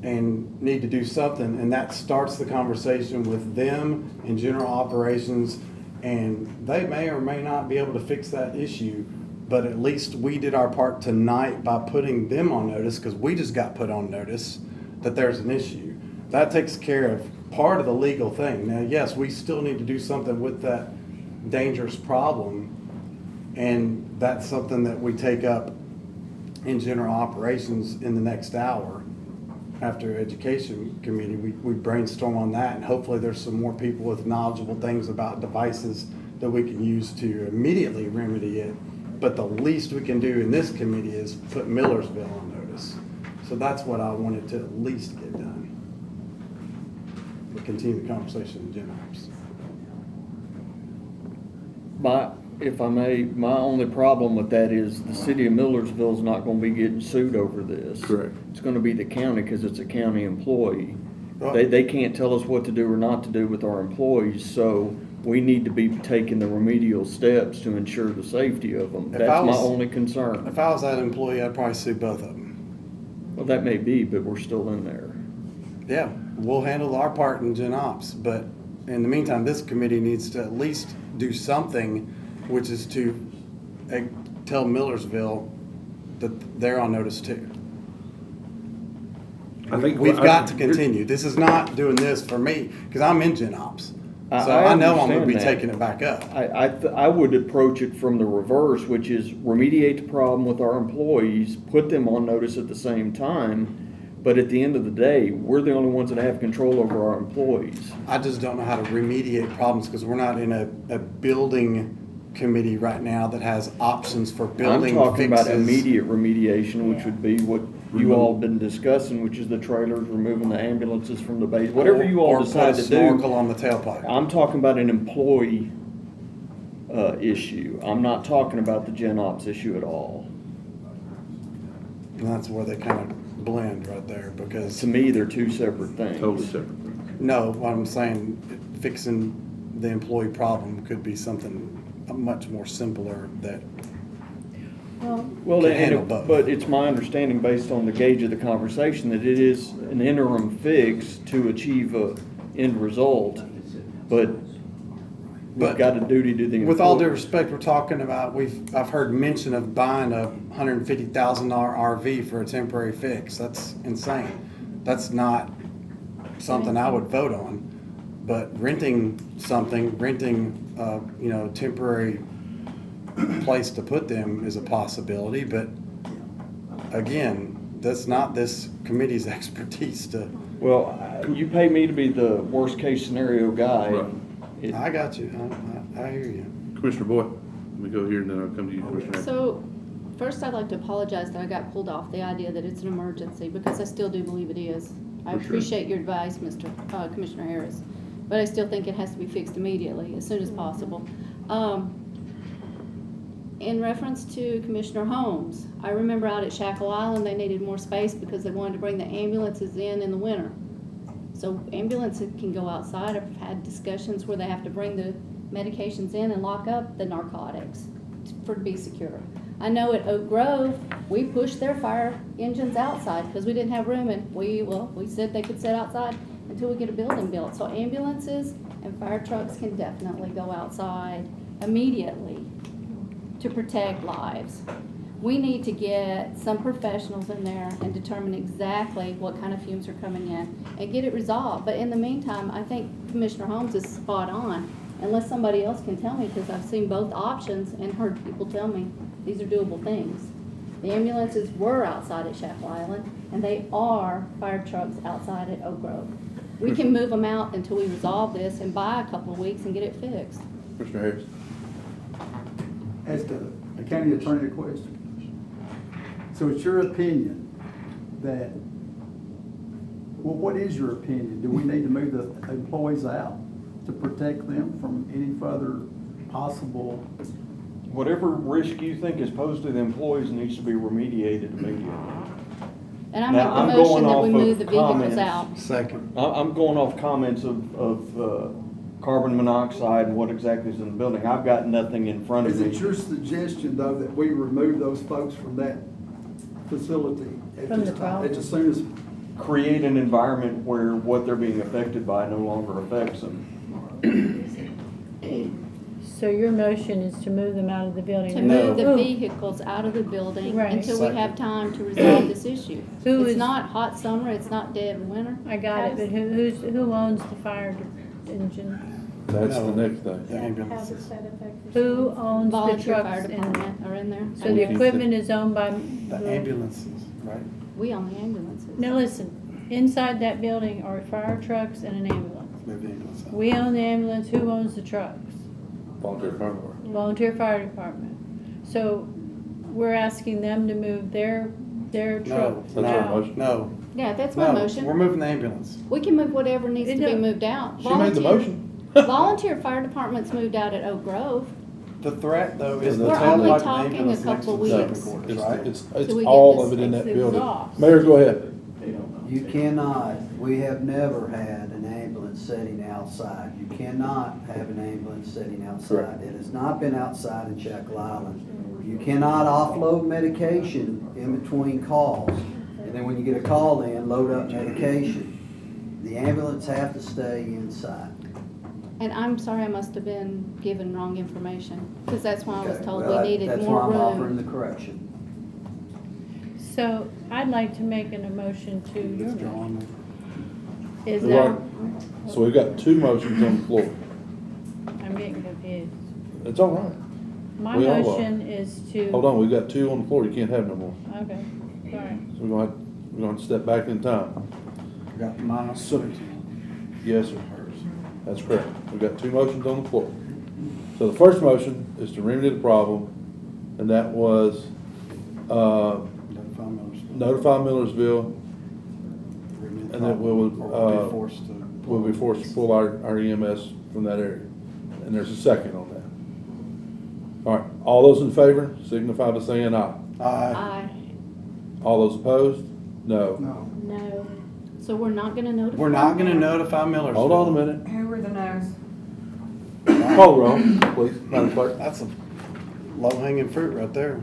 and need to do something. And that starts the conversation with them in general operations, and they may or may not be able to fix that issue, but at least we did our part tonight by putting them on notice, because we just got put on notice that there's an issue. That takes care of part of the legal thing. Now, yes, we still need to do something with that dangerous problem, and that's something that we take up in general operations in the next hour. After education committee, we brainstorm on that, and hopefully there's some more people with knowledgeable things about devices that we can use to immediately remedy it. But the least we can do in this committee is put Millersville on notice. So that's what I wanted to at least get done. We'll continue the conversation in Gen Ops. If I may, my only problem with that is the city of Millersville is not gonna be getting sued over this. Correct. It's gonna be the county, because it's a county employee. Well- They can't tell us what to do or not to do with our employees, so we need to be taking the remedial steps to ensure the safety of them. If That's I my was- only concern. If I was that employee, I'd probably sue both of them. Well, that may be, but we're still in there. Yeah, we'll handle our part in Gen Ops, but in the meantime, this committee needs to at least do something, which is to tell Millersville that they're on notice too. I think We've got to continue. This is not doing this for me, because I'm in Gen Ops. So I know I'm gonna be understand that. taking it back up. I would approach it from the reverse, which is remediate the problem with our employees, put them on notice at the same time, but at the end of the day, we're the only ones that have control over our employees. I just don't know how to remediate problems, because we're not in a building committee right now that has options for building I'm talking about fixes. immediate remediation, which would be what you all have been discussing, which is the trailers, removing the ambulances from the base, whatever you all Or decide put a to do. snorkel on the tailpipe. I'm talking about an employee issue. I'm not talking about the Gen Ops issue at all. And that's where they kind of blend right there, because. To me, they're two separate things. Totally separate. No, what I'm saying, fixing the employee problem could be something much more simpler that Well, can handle both. but it's my understanding, based on the gauge of the conversation, that it is an interim fix to achieve a end result, but we've got a duty to the employee. with all due respect, we're talking about, I've heard mention of buying a $150,000 RV for a temporary fix. That's insane. That's not something I would vote on. But renting something, temporary place to put them is a possibility, but again, that's not this committee's expertise to. Well, you pay me to be the worst-case scenario guy. Right. I got you, I hear you. Commissioner Boyd, let me go here and then I'll come to you, Commissioner. So, first I'd like to apologize that I got pulled off the idea that it's an emergency, because I still do believe it is. I For sure. appreciate your advice, Commissioner Harris, but I still think it has to be fixed immediately, as soon as possible. In reference to Commissioner Holmes, I remember out at Shackle Island, they needed more space because they wanted to bring the ambulances in the winter. So ambulances can go outside. I've had discussions where they have to bring the medications in and lock up the narcotics to be secure. I know at Oak Grove, we pushed their fire engines outside because we didn't have room, and we said they could sit outside until we get a building built. So ambulances and fire trucks can definitely go outside immediately to protect lives. We need to get some professionals in there and determine exactly what kind of fumes are coming in and get it resolved. But in the meantime, I think Commissioner Holmes is spot on, unless somebody else can tell me, because I've seen both options and heard people tell me these are doable things. The ambulances were outside at Shackle Island, and they are fire trucks outside at Oak Grove. We can move them out until we resolve this and buy a couple of weeks and get it fixed. Commissioner Harris. Ask the county attorney a question. So it's your opinion that, well, what is your opinion? Do we need to move the employees out to protect them from any further possible? Whatever risk you think is posed to the employees needs to be remediated immediately. And I Now, make I'm the motion going that we off of move the vehicles comments. out. Second. I'm going off comments of carbon monoxide and what exactly is in the building. I've got nothing in front of Is it me. your suggestion, though, that we remove those folks from that facility at From this the time, problem? as soon as? Create an environment where what they're being affected by no longer affects them. So your motion is to move them out of the building? To No. move the Ooh. vehicles out of the building Right. until we have time to resolve this issue. Who It's is- not hot summer, it's not dead winter. I got it, but who owns the fire engine? That's No, the next The thing. ambulances. Who owns the Volunteer fire trucks? department are in there. So the equipment is owned by? The ambulances, right? We own the ambulances. Now listen, inside that building are fire trucks and an ambulance. Move the ambulance out. We own the ambulance, who owns the trucks? Volunteer fire department. Volunteer fire department. So we're asking them to move their No, trucks That's our out. motion. no. Yeah, that's my No, motion. we're moving the ambulance. We can move whatever needs to It be don't- moved out. She made the motion. Volunteer fire departments moved out at Oak Grove. The threat, though, is the We're tailpipe only and talking ambulance a next couple to the weeks. second quarters, It's, right? it's Till we get all this- of it in that it's building. exhaust. Mayor, go ahead. You cannot, we have never had an ambulance sitting outside. You cannot have an ambulance sitting outside. Correct. It has not been outside in Shackle Island. You cannot offload medication in between calls. And then when you get a call in, load up medication. The ambulance have to stay inside. And I'm sorry, I must have been given wrong information, because that's why I was Okay, told well, we needed that's more why I'm offering the room. correction. So I'd like to make an emotion to your Withdraw motion. on it. Is We that, are- So we've got two motions on the floor. I'm getting confused. It's all right. My We all are. motion is to. Hold on, we've got two on the floor. You can't have no more. Okay, sorry. So we're gonna have to step back in time. I got mine. So- Yes, sir. That's correct. We've got two motions on the floor. So the first motion is to remedy the problem, and that was, notify Millersville, and then we'll be forced to pull our EMS from that area. And there's a second on that. All right, all those in favor signify by saying aye. Aye. All those opposed? No. No. No. So we're not gonna notify? We're not gonna them? notify Millersville. Hold on a minute. Who were the no's? Call the roll, please, Madam Clerk. That's a low-hanging fruit right there.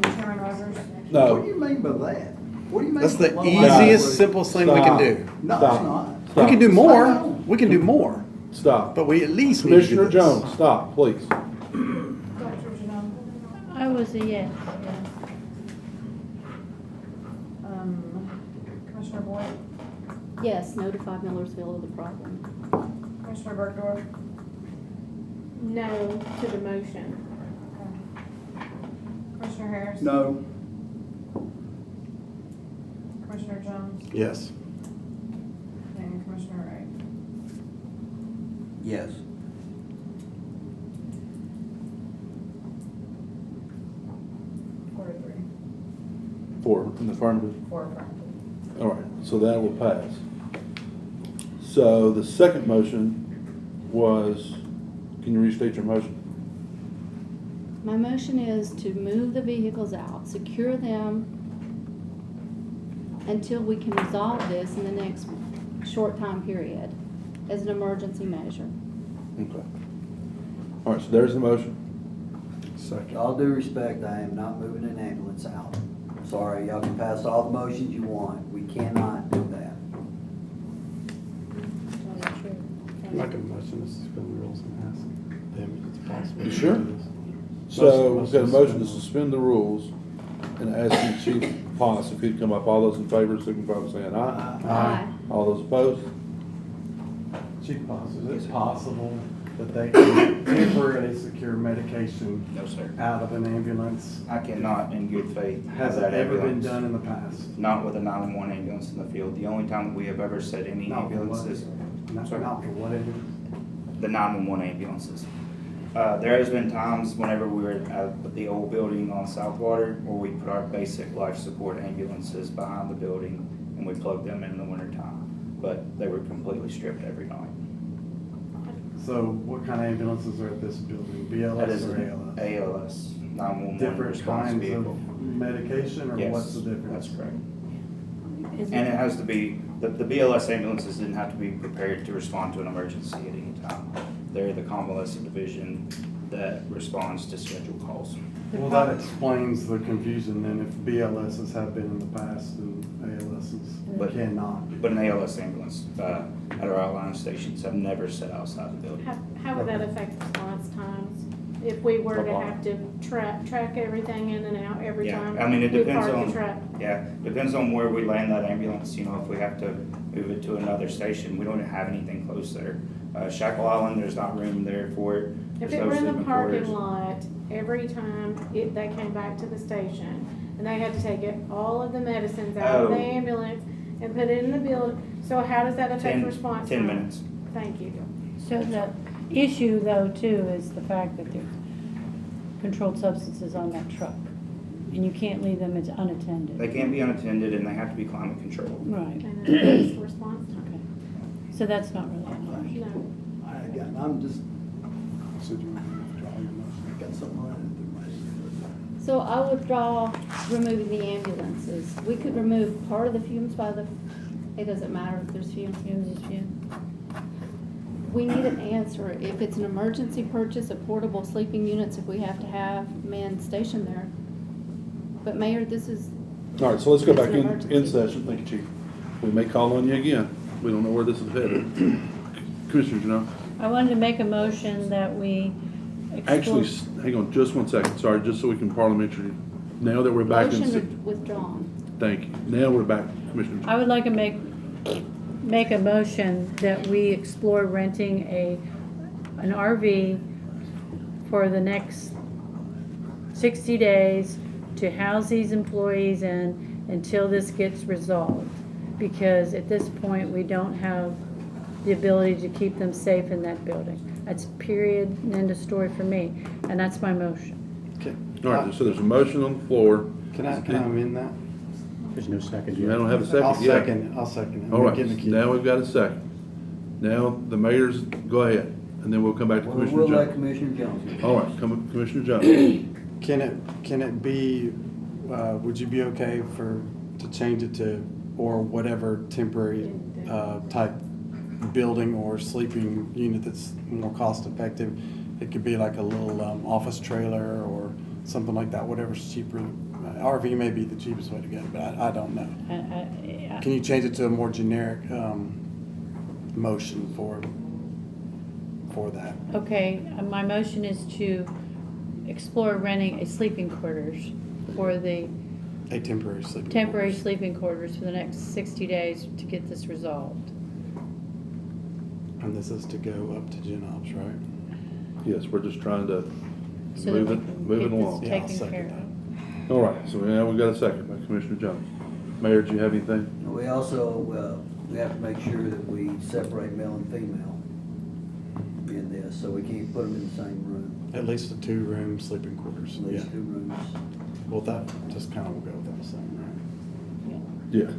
Chairman Rogers? What do No. you mean by that? What do you mean? That's the by easiest, simplest thing we can Stop. do. No, it's Stop. not. We can do I more, know. we can do more, Stop. but we at least need to do Commissioner this. Jones, stop, please. I was a yes, yes. Commissioner Boyd? Yes, notify Millersville of the problem. Commissioner Bergdorf? No to the motion. Commissioner Harris? No. Commissioner Jones? Yes. And Commissioner Ray? Yes. Four to three. Four in the affirmative. Four affirmative. All right, so that will pass. So the second motion was, can you restate your motion? My motion is to move the vehicles out, secure them until we can resolve this in the next short time period as an emergency measure. Okay. All right, so there's the motion. With all due respect, I am not moving an ambulance out. Sorry, y'all can pass all the motions you want. We cannot do that. That's true. Make a motion to suspend the rules and ask them if it's possible. You sure? So we've got a motion to suspend the rules and asking Chief Potts if he'd come up. All those in favor signify by saying aye. Aye. All those opposed? Chief Boss, is it possible that they can temporarily secure medication No, sir. out of an ambulance? I cannot, in good faith, Has have it that ever been ambulance. done in the past? Not with a 911 ambulance in the field. The only time that we have ever set any Not for what? ambulances, Not for what ambulance? the 911 ambulances. There has been times whenever we were at the old building on Southwater where we put our basic life support ambulances behind the building and we plugged them in the wintertime. But they were completely stripped every night. So what kind of ambulances are at this building? That BLS is or an ALS? ALS, 911 Different response kinds vehicle. of medication, or Yes, what's the difference? that's correct. Is And it it, has to be, the BLS ambulances didn't have to be prepared to respond to an emergency at any time. They're the convalescent division that responds to scheduled calls. Well, that explains the confusion then, if BLSs have been in the past and ALSs But- cannot. But an ALS ambulance at our outlying stations have never set outside the building. How would that affect response times? If we were to have to track everything in and out every Yeah, time? I mean, it we depends park the on, truck? yeah, depends on where we land that ambulance, you know, if we have to move it to another station, we don't have anything close there. Shackle Island, there's not room there for it. If There's it no were in the sleeping parking quarters. lot, every time they came back to the station, and they had to take all of the medicines out of the Oh. ambulance and put it in the building, so how does that affect 10 response 10 time? minutes. Thank you. so the issue though too is the fact that there's controlled substances on that truck. And you can't leave them as unattended. They can't be unattended and they have to be climate controlled. Right, And then it's response time. okay. So that's not really an option. No. I'm just, So do you want to withdraw your motion? got something running through my head. So I withdraw removing the ambulances. We could remove part of the fumes by the, it doesn't matter if there's fumes. Fumes is fumes. We need an answer. If it's an emergency purchase of portable sleeping units, if we have to have men stationed there. But Mayor, this is All right, so let's go back in session. Thank you, Chief. We may call on you again. We don't know where this is headed. Commissioner Janelle? I wanted to make a motion that we Actually, explore. hang on just one second. Sorry, just so we can parliamentary. Now that we're back in. Motion withdrawn. Thank you. Now we're back, Commissioner. I would like to make a motion that we explore renting an RV for the next 60 days to house these employees in until this gets resolved. Because at this point, we don't have the ability to keep them safe in that building. That's period and end of story for me, and that's my motion. Okay. All right, so there's a motion on the floor. Can I amend that? There's no second I yet. don't have a 2nd I'll yet. second. I'll second. All right, now we've got a second. Now, the mayor's, go ahead, and then we'll come back to Commissioner We'll let Jones. Commissioner Jones. All right, Commissioner Jones. Can it be, would you be okay to change it to, or whatever temporary type building or sleeping unit that's more cost effective? It could be like a little office trailer or something like that, whatever's cheaper. RV may be the cheapest way to go, but I don't know. Can you change it to a more generic motion for that? Okay, my motion is to explore renting a sleeping quarters for the A temporary sleeping temporary quarters. sleeping quarters for the next 60 days to get this resolved. And this is to go up to Gen Ops, right? Yes, we're just trying to So move that it, we can move it get this along. Yeah, I'll taken second care that. of. All right, so now we've got a second by Commissioner Jones. Mayor, do you have anything? We also, we have to make sure that we separate male and female in this, so we can't put them in the same room, At least a 2-room sleeping quarters. at least Yeah. 2 rooms. Well, that just kind of will go without saying, right? Yeah.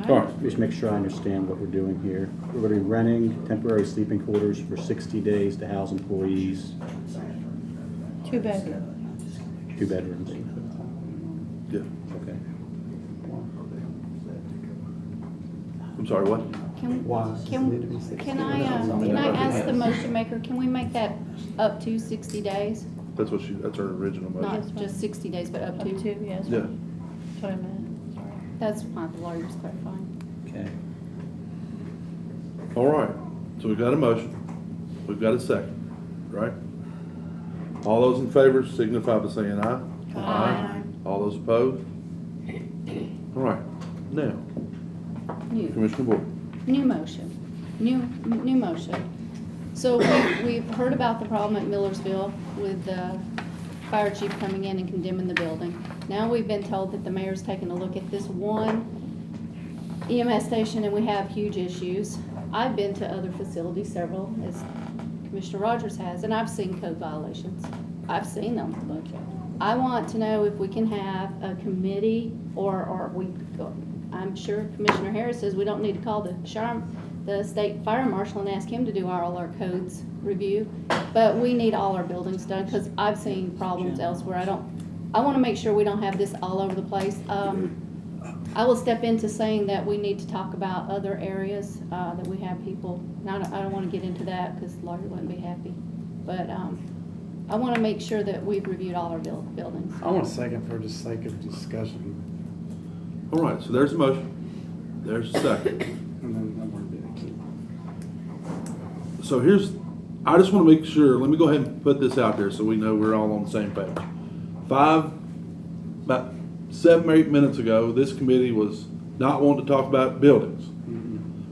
All right, Just make sure I understand what we're doing here. We're going to be renting temporary sleeping quarters for 60 days to house employees, 2 bedroom. 2 bedrooms. yeah. Okay. I'm sorry, what? Why? Can I ask the motion maker, can we make that up to 60 days? That's her original motion. Not just 60 days, but up Up to? to, yes. Yeah. That's what I meant, sorry. That's why the lawyer's clarifying. Okay. All right, so we've got a motion. We've got a second, right? All those in favor signify by saying aye. Aye. All those opposed? All right, now, New. Commissioner Boyd. New motion, new motion. So we've heard about the problem at Millersville with the fire chief coming in and condemning the building. Now we've been told that the mayor's taking a look at this one EMS station and we have huge issues. I've been to other facilities, several, as Commissioner Rogers has, and I've seen code violations. I've seen them. I want to know if we can have a committee or I'm sure Commissioner Harris says we don't need to call the state fire marshal and ask him to do all our codes review, but we need all our buildings done, because I've seen problems elsewhere. I want to make sure we don't have this all over the place. I will step into saying that we need to talk about other areas, that we have people, now I don't want to get into that because the lawyer wouldn't be happy, but, I want to make sure that we've reviewed all our buildings. I want a second for the sake of discussion. All right, so there's a motion. There's a second. And then I want to be So I just want to make sure, let me go ahead and put this out there so we know we're all on the same page. About 7 or 8 minutes ago, this committee was not wanting to talk about buildings.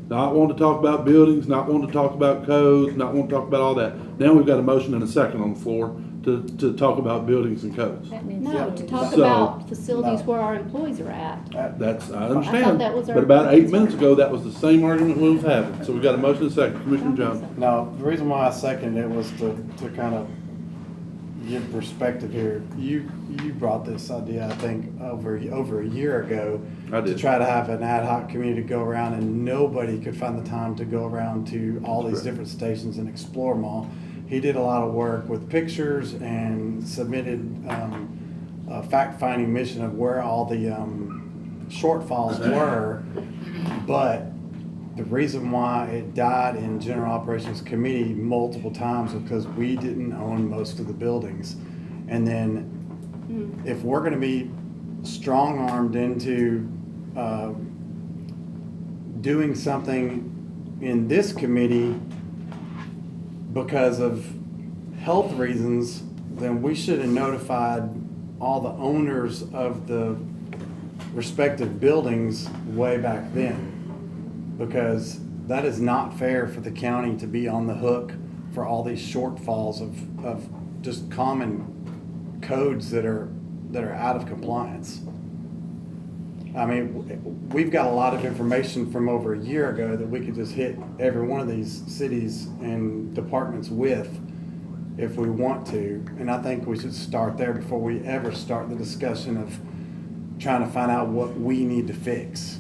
Not wanting to talk about buildings, not wanting to talk about codes, not wanting to talk about all that. Now we've got a motion and a second on the floor to talk about buildings and codes. That means. No, to talk So- about facilities where our employees are at. That's, I I understand. thought that was our But about 8 concern. minutes ago, that was the same argument we was having. So we got a motion and a second. Commissioner Jones. No, the reason why I seconded it was to kind of give perspective here. You brought this idea, I think, over a year ago. I did. To try to have an ad hoc committee to go around, and nobody could find the time to go around to all these Correct. different stations and explore them all. He did a lot of work with pictures and submitted a fact-finding mission of where all the shortfalls were, but the reason why it died in General Operations Committee multiple times was because we didn't own most of the buildings. And then if we're gonna be strong-armed into, doing something in this committee because of health reasons, then we should have notified all the owners of the respective buildings way back then. Because that is not fair for the county to be on the hook for all these shortfalls of just common codes that are out of compliance. I mean, we've got a lot of information from over a year ago that we could just hit every one of these cities and departments with if we want to. And I think we should start there before we ever start the discussion of trying to find out what we need to fix.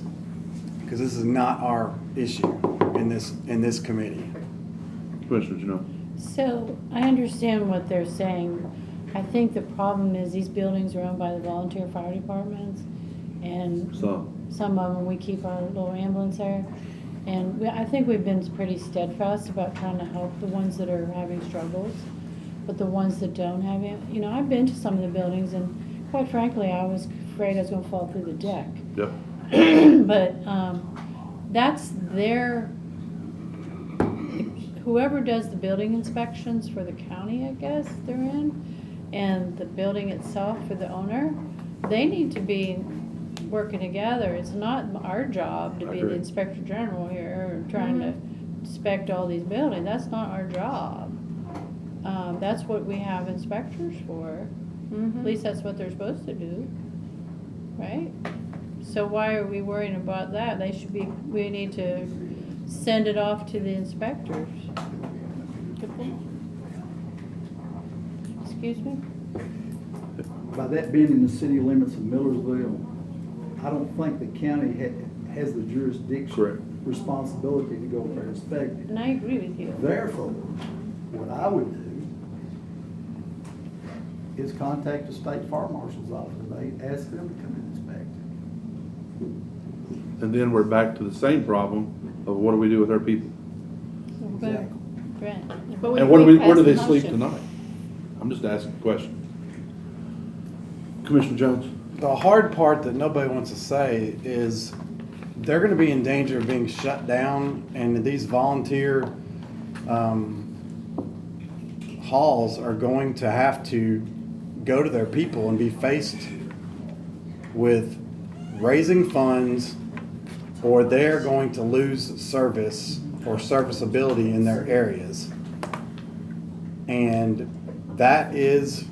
Because this is not our issue in this committee. Commissioner Janelle. So I understand what they're saying. I think the problem is these buildings are owned by the volunteer fire departments, and some of them, we keep our little ambulance there. And I think we've been pretty steadfast about trying to help the ones that are having struggles, but the ones that don't have it, you know, I've been to some of the buildings, and quite frankly, I was afraid I was gonna fall through the deck. Yep. But that's their, whoever does the building inspections for the county, I guess they're in, and the building itself for the owner, they need to be working together. It's not our job to be the inspector general here, or trying to inspect all these buildings. That's not our job. That's what we have inspectors for. At least that's what they're supposed to do, right? So why are we worrying about that? We need to send it off to the inspectors. Excuse me? By that being in the city limits of Millersville, I don't think the county has the jurisdiction, responsibility to go up there and inspect it. And I agree with you. Therefore, what I would do is contact the state fire marshal's office and ask them to come and inspect it. And then we're back to the same problem of what do we do with our people? Exactly. And where do they sleep tonight? I'm just asking a question. Commissioner Jones? The hard part that nobody wants to say is they're gonna be in danger of being shut down, and these volunteer halls are going to have to go to their people and be faced with raising funds, or they're going to lose service or serviceability in their areas. And that is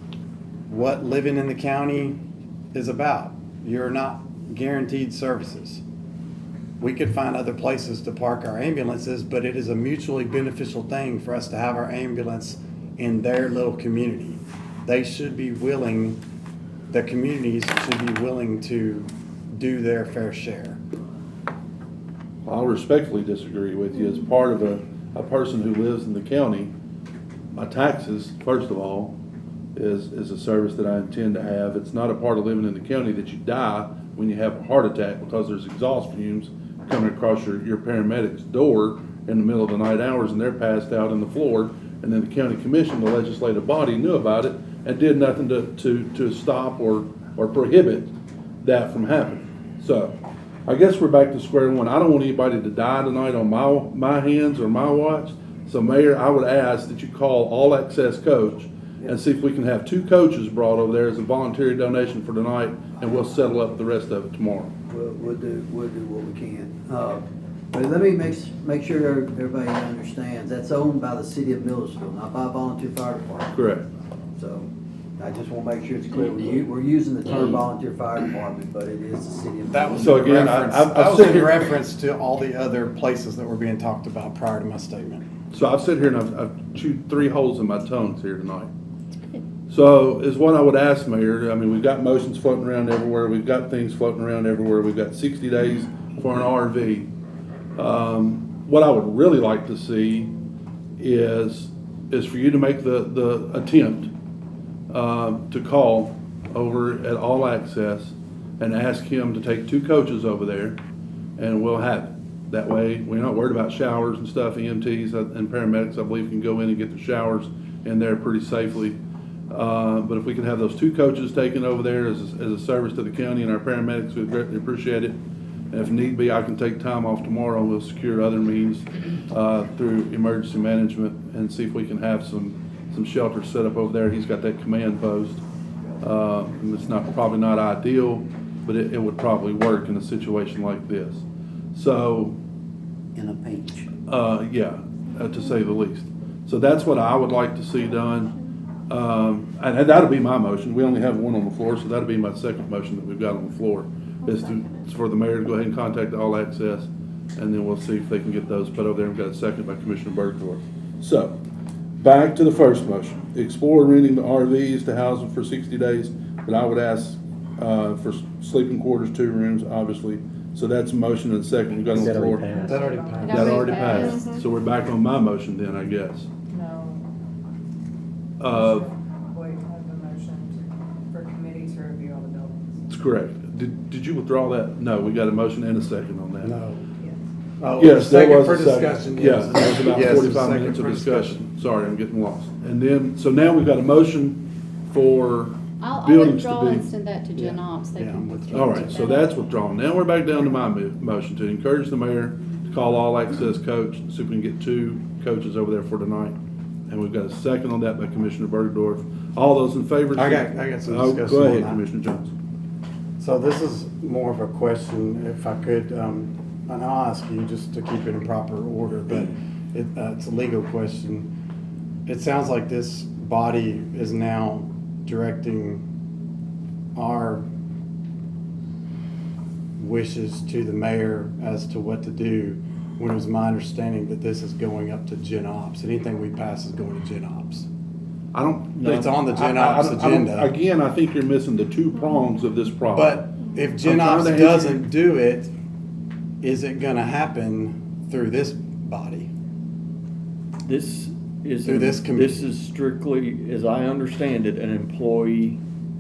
what living in the county is about. You're not guaranteed services. We could find other places to park our ambulances, but it is a mutually beneficial thing for us to have our ambulance in their little community. They should be willing, the communities should be willing to do their fair share. I'll respectfully disagree with you. As part of a person who lives in the county, my taxes, first of all, is a service that I intend to have. It's not a part of living in the county that you die when you have a heart attack because there's exhaust fumes coming across your paramedic's door in the middle of the night hours, and they're passed out on the floor, and then the county commission, the legislative body, knew about it and did nothing to stop or prohibit that from happening. So I guess we're back to square one. I don't want anybody to die tonight on my hands or my watch. So Mayor, I would ask that you call All Access Coach and see if we can have 2 coaches brought over there as a voluntary donation for tonight, and we'll settle up the rest of it tomorrow. We'll do what we can. But let me make sure everybody understands, that's owned by the city of Millersville, not by a volunteer fire department. Correct. So I just want to make sure it's clear. We're using the term volunteer fire department, but it is the city of. That was So again, that was in reference to all the other places that were being talked about prior to my statement. So I've sit here and I've chewed 3 holes in my tongues here tonight. So is what I would ask, Mayor. I mean, we've got motions floating around everywhere. We've got things floating around everywhere. We've got 60 days for an RV. What I would really like to see is for you to make the attempt to call over at All Access and ask him to take 2 coaches over there, and we'll have it. That way, we're not worried about showers and stuff. EMTs and paramedics, I believe, can go in and get the showers in there pretty safely. But if we can have those 2 coaches taken over there as a service to the county and our paramedics, we'd greatly appreciate it. And if need be, I can take time off tomorrow and we'll secure other means through emergency management and see if we can have some shelters set up over there. He's got that command post. And it's probably not ideal, but it would probably work in a situation like this. So, In a pinch. to say the least. So that's what I would like to see done. And that'll be my motion. We only have one on the floor, so that'll be my second motion that we've got on the floor. It's for the mayor to go ahead and contact All Access, and then we'll see if they can get those put over there. We've got a second by Commissioner Bergdorf. So, back to the first motion. Explore renting the RVs to house them for 60 days, but I would ask for sleeping quarters, 2 rooms, obviously. So that's a motion and a second. We've got on the floor. That already passed. That already passed. So we're back on my motion then, I guess. No. We have a motion for committee to review all the buildings. That's correct. Did you withdraw that? No, we got a motion and a second on that. No. Yes. Oh, Yes, there second was for a second. discussion, Yeah, yes. there was about Yes, 45 second minutes of for discussion. Sorry, I'm getting lost. And then, so now we've got a motion for I'll buildings to withdraw and be. send that to Gen Ops. They Yeah, can I'm withdrawing. All right, so that's withdrawn. Now we're back down to my motion to encourage the mayor to call All Access coach, see if we can get 2 coaches over there for tonight. And we've got a second on that by Commissioner Bergdorf. All those in favor? I got some Oh, discussion go on ahead, that. Commissioner Jones. So this is more of a question, if I could, and I'll ask you just to keep it in proper order, but it's a legal question. It sounds like this body is now directing our wishes to the mayor as to what to do, when it was my understanding that this is going up to Gen Ops. Anything we pass is going to Gen Ops. I don't. It's on the Gen Ops agenda. Again, I think you're missing the 2 prongs of this problem. But if Gen I'm trying Ops to answer doesn't do it, is it gonna happen through this body? This is, Through this committee. this is strictly, as I understand it, an employee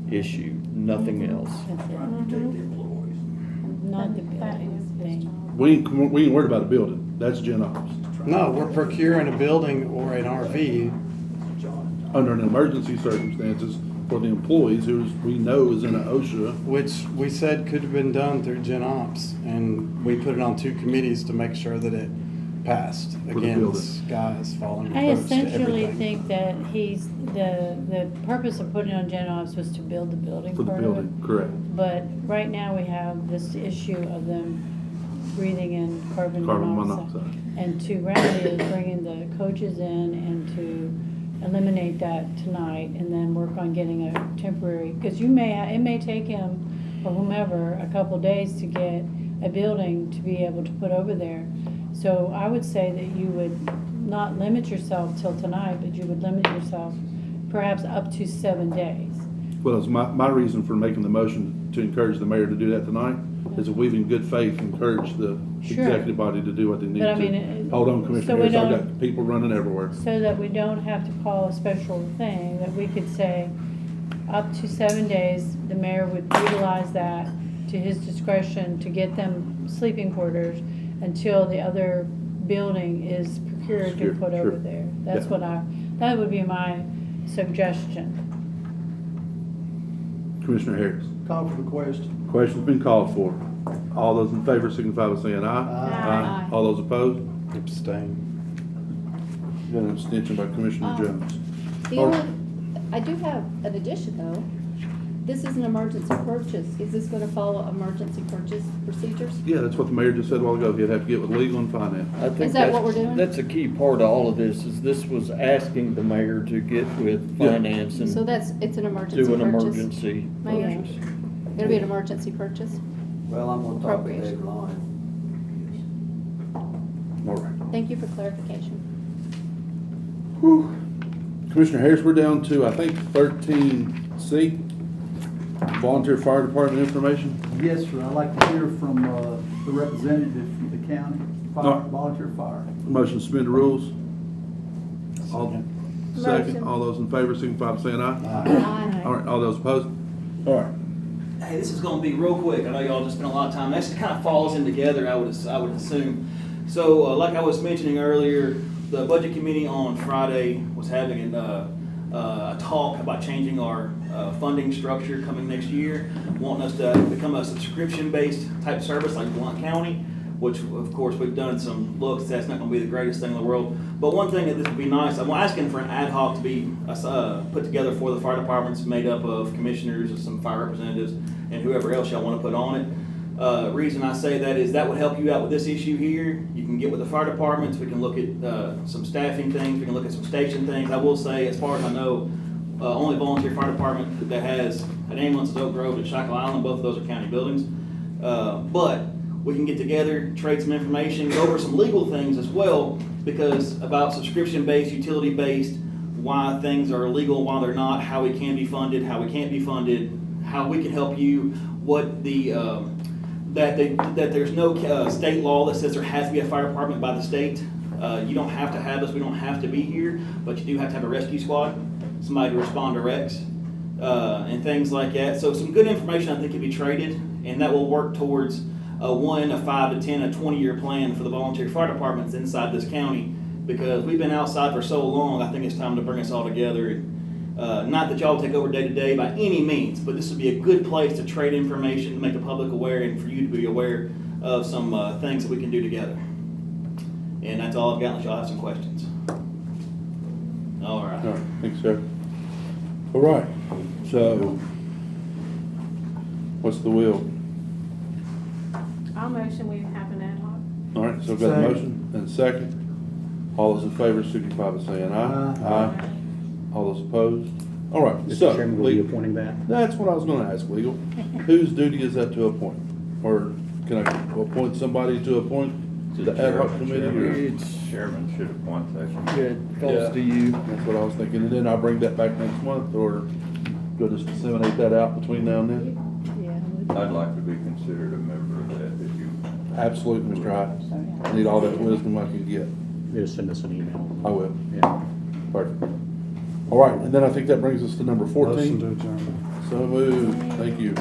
issue, nothing else. That's it. Not the building thing. We ain't worried about a building. That's Gen Ops. No, we're procuring a building or an RV. Under an emergency circumstances for the employees who we know is in an OSHA. Which we said could have been done through Gen Ops, and we put it on 2 committees to make sure that it passed. the Again, the building. sky is falling I approach to essentially everything. think that the purpose of putting it on Gen Ops was to build the building For the part of it. building, correct. But right now, we have this issue of them breathing in carbon Carbon monoxide. monoxide. And to remedy is bringing the coaches in and to eliminate that tonight and then work on getting a temporary, because it may take him or whomever a couple days to get a building to be able to put over there. So I would say that you would not limit yourself till tonight, but you would limit yourself perhaps up to 7 days. Well, it's my reason for making the motion to encourage the mayor to do that tonight is that we've in good faith encouraged the Sure. executive body to do what they need But I to. mean, Hold on, so Commissioner we Harris, I've don't- got people running everywhere. So that we don't have to call a special thing, that we could say up to 7 days, the mayor would utilize that to his discretion to get them sleeping quarters until the other building is procured Sure, and put sure. over there. That's Yeah. that would be my suggestion. Commissioner Harris. Call for the question. Question's been called for. All those in favor signify by saying aye. Aye. All those opposed? Abstain. Got an abstention by Commissioner Jones. The only, I do have an addition though. This is an emergency purchase. Is this gonna follow emergency purchase procedures? Yeah, that's what the mayor just said a while ago. He'd have to get with legal and finance. I think Is that what we're doing? That's a key part of all of this, is this was asking the mayor to get with Yeah. finance So and it's an emergency do an purchase? emergency Mayor? purchase. It'll be an emergency purchase? Well, I'm gonna talk to Dave Appropriation. Lyon. All right. Thank you for clarification. Commissioner Harris, we're down to, I think, 13C, volunteer fire department information. Yes, sir. I'd like to hear from the representative from the county, No. volunteer fire. Motion to suspend the rules. All, second, Motion. all those in favor signify by saying aye. Aye. All right, all those opposed? All right. Hey, this is gonna be real quick. I know y'all just spent a lot of time. This kind of falls in together, I would assume. So, like I was mentioning earlier, the budget committee on Friday was having a a talk about changing our funding structure coming next year, wanting us to become a subscription-based type service like Blount County, which of course we've done some looks. That's not going to be the greatest thing in the world. But one thing that this would be nice, I'm asking for an ad hoc to be put together for the fire departments, made up of commissioners and some fire representatives and whoever else y'all want to put on it. Reason I say that is that would help you out with this issue here. You can get with the fire departments. We can look at some staffing things. We can look at some station things. I will say, as far as I know, only volunteer fire department that has an ambulance is Oak Grove and Shackle Island. Both of those are county buildings. But we can get together, trade some information, go over some legal things as well, because about subscription-based, utility-based, why things are illegal, why they're not, how we can be funded, how we can't be funded, how we can help you, what the that there's no state law that says there has to be a fire department by the state. You don't have to have us. We don't have to be here, but you do have to have a rescue squad, somebody to respond to wrecks, and things like that. So some good information I think can be traded, and that will work towards a 1, a 5, a 10, a 20-year plan for the volunteer fire departments inside this county, because we've been outside for so long. I think it's time to bring us all together. Not that y'all take over day to day by any means, but this would be a good place to trade information, to make the public aware, and for you to be aware of some things that we can do together. And that's all I've got, unless y'all have some questions. All right. All right, thanks, sir. All right, so what's the will? I'll motion we have an ad hoc. All right, so I've got a Second. motion and a second. All those in favor signify by saying aye. Aye. All those opposed? All right, Mr. so, Chairman, will you be appointing that? that's what I was gonna ask, legal. Whose duty is that to appoint? Or can I appoint somebody to appoint the ad hoc committee? or- Chairman should appoint that. Yeah, it falls to you. That's what I was thinking, and then I'll bring that back next month, or go just disseminate that out between now and then? Yeah. I'd like to be considered a member of that if you. Absolutely, Mr. Hyde. I need all that wisdom I can get. Just send us an email. I will. Yeah. Perfect. All right, and then I think that brings us to number 14. Motion to adjourn. So moved. Thank you.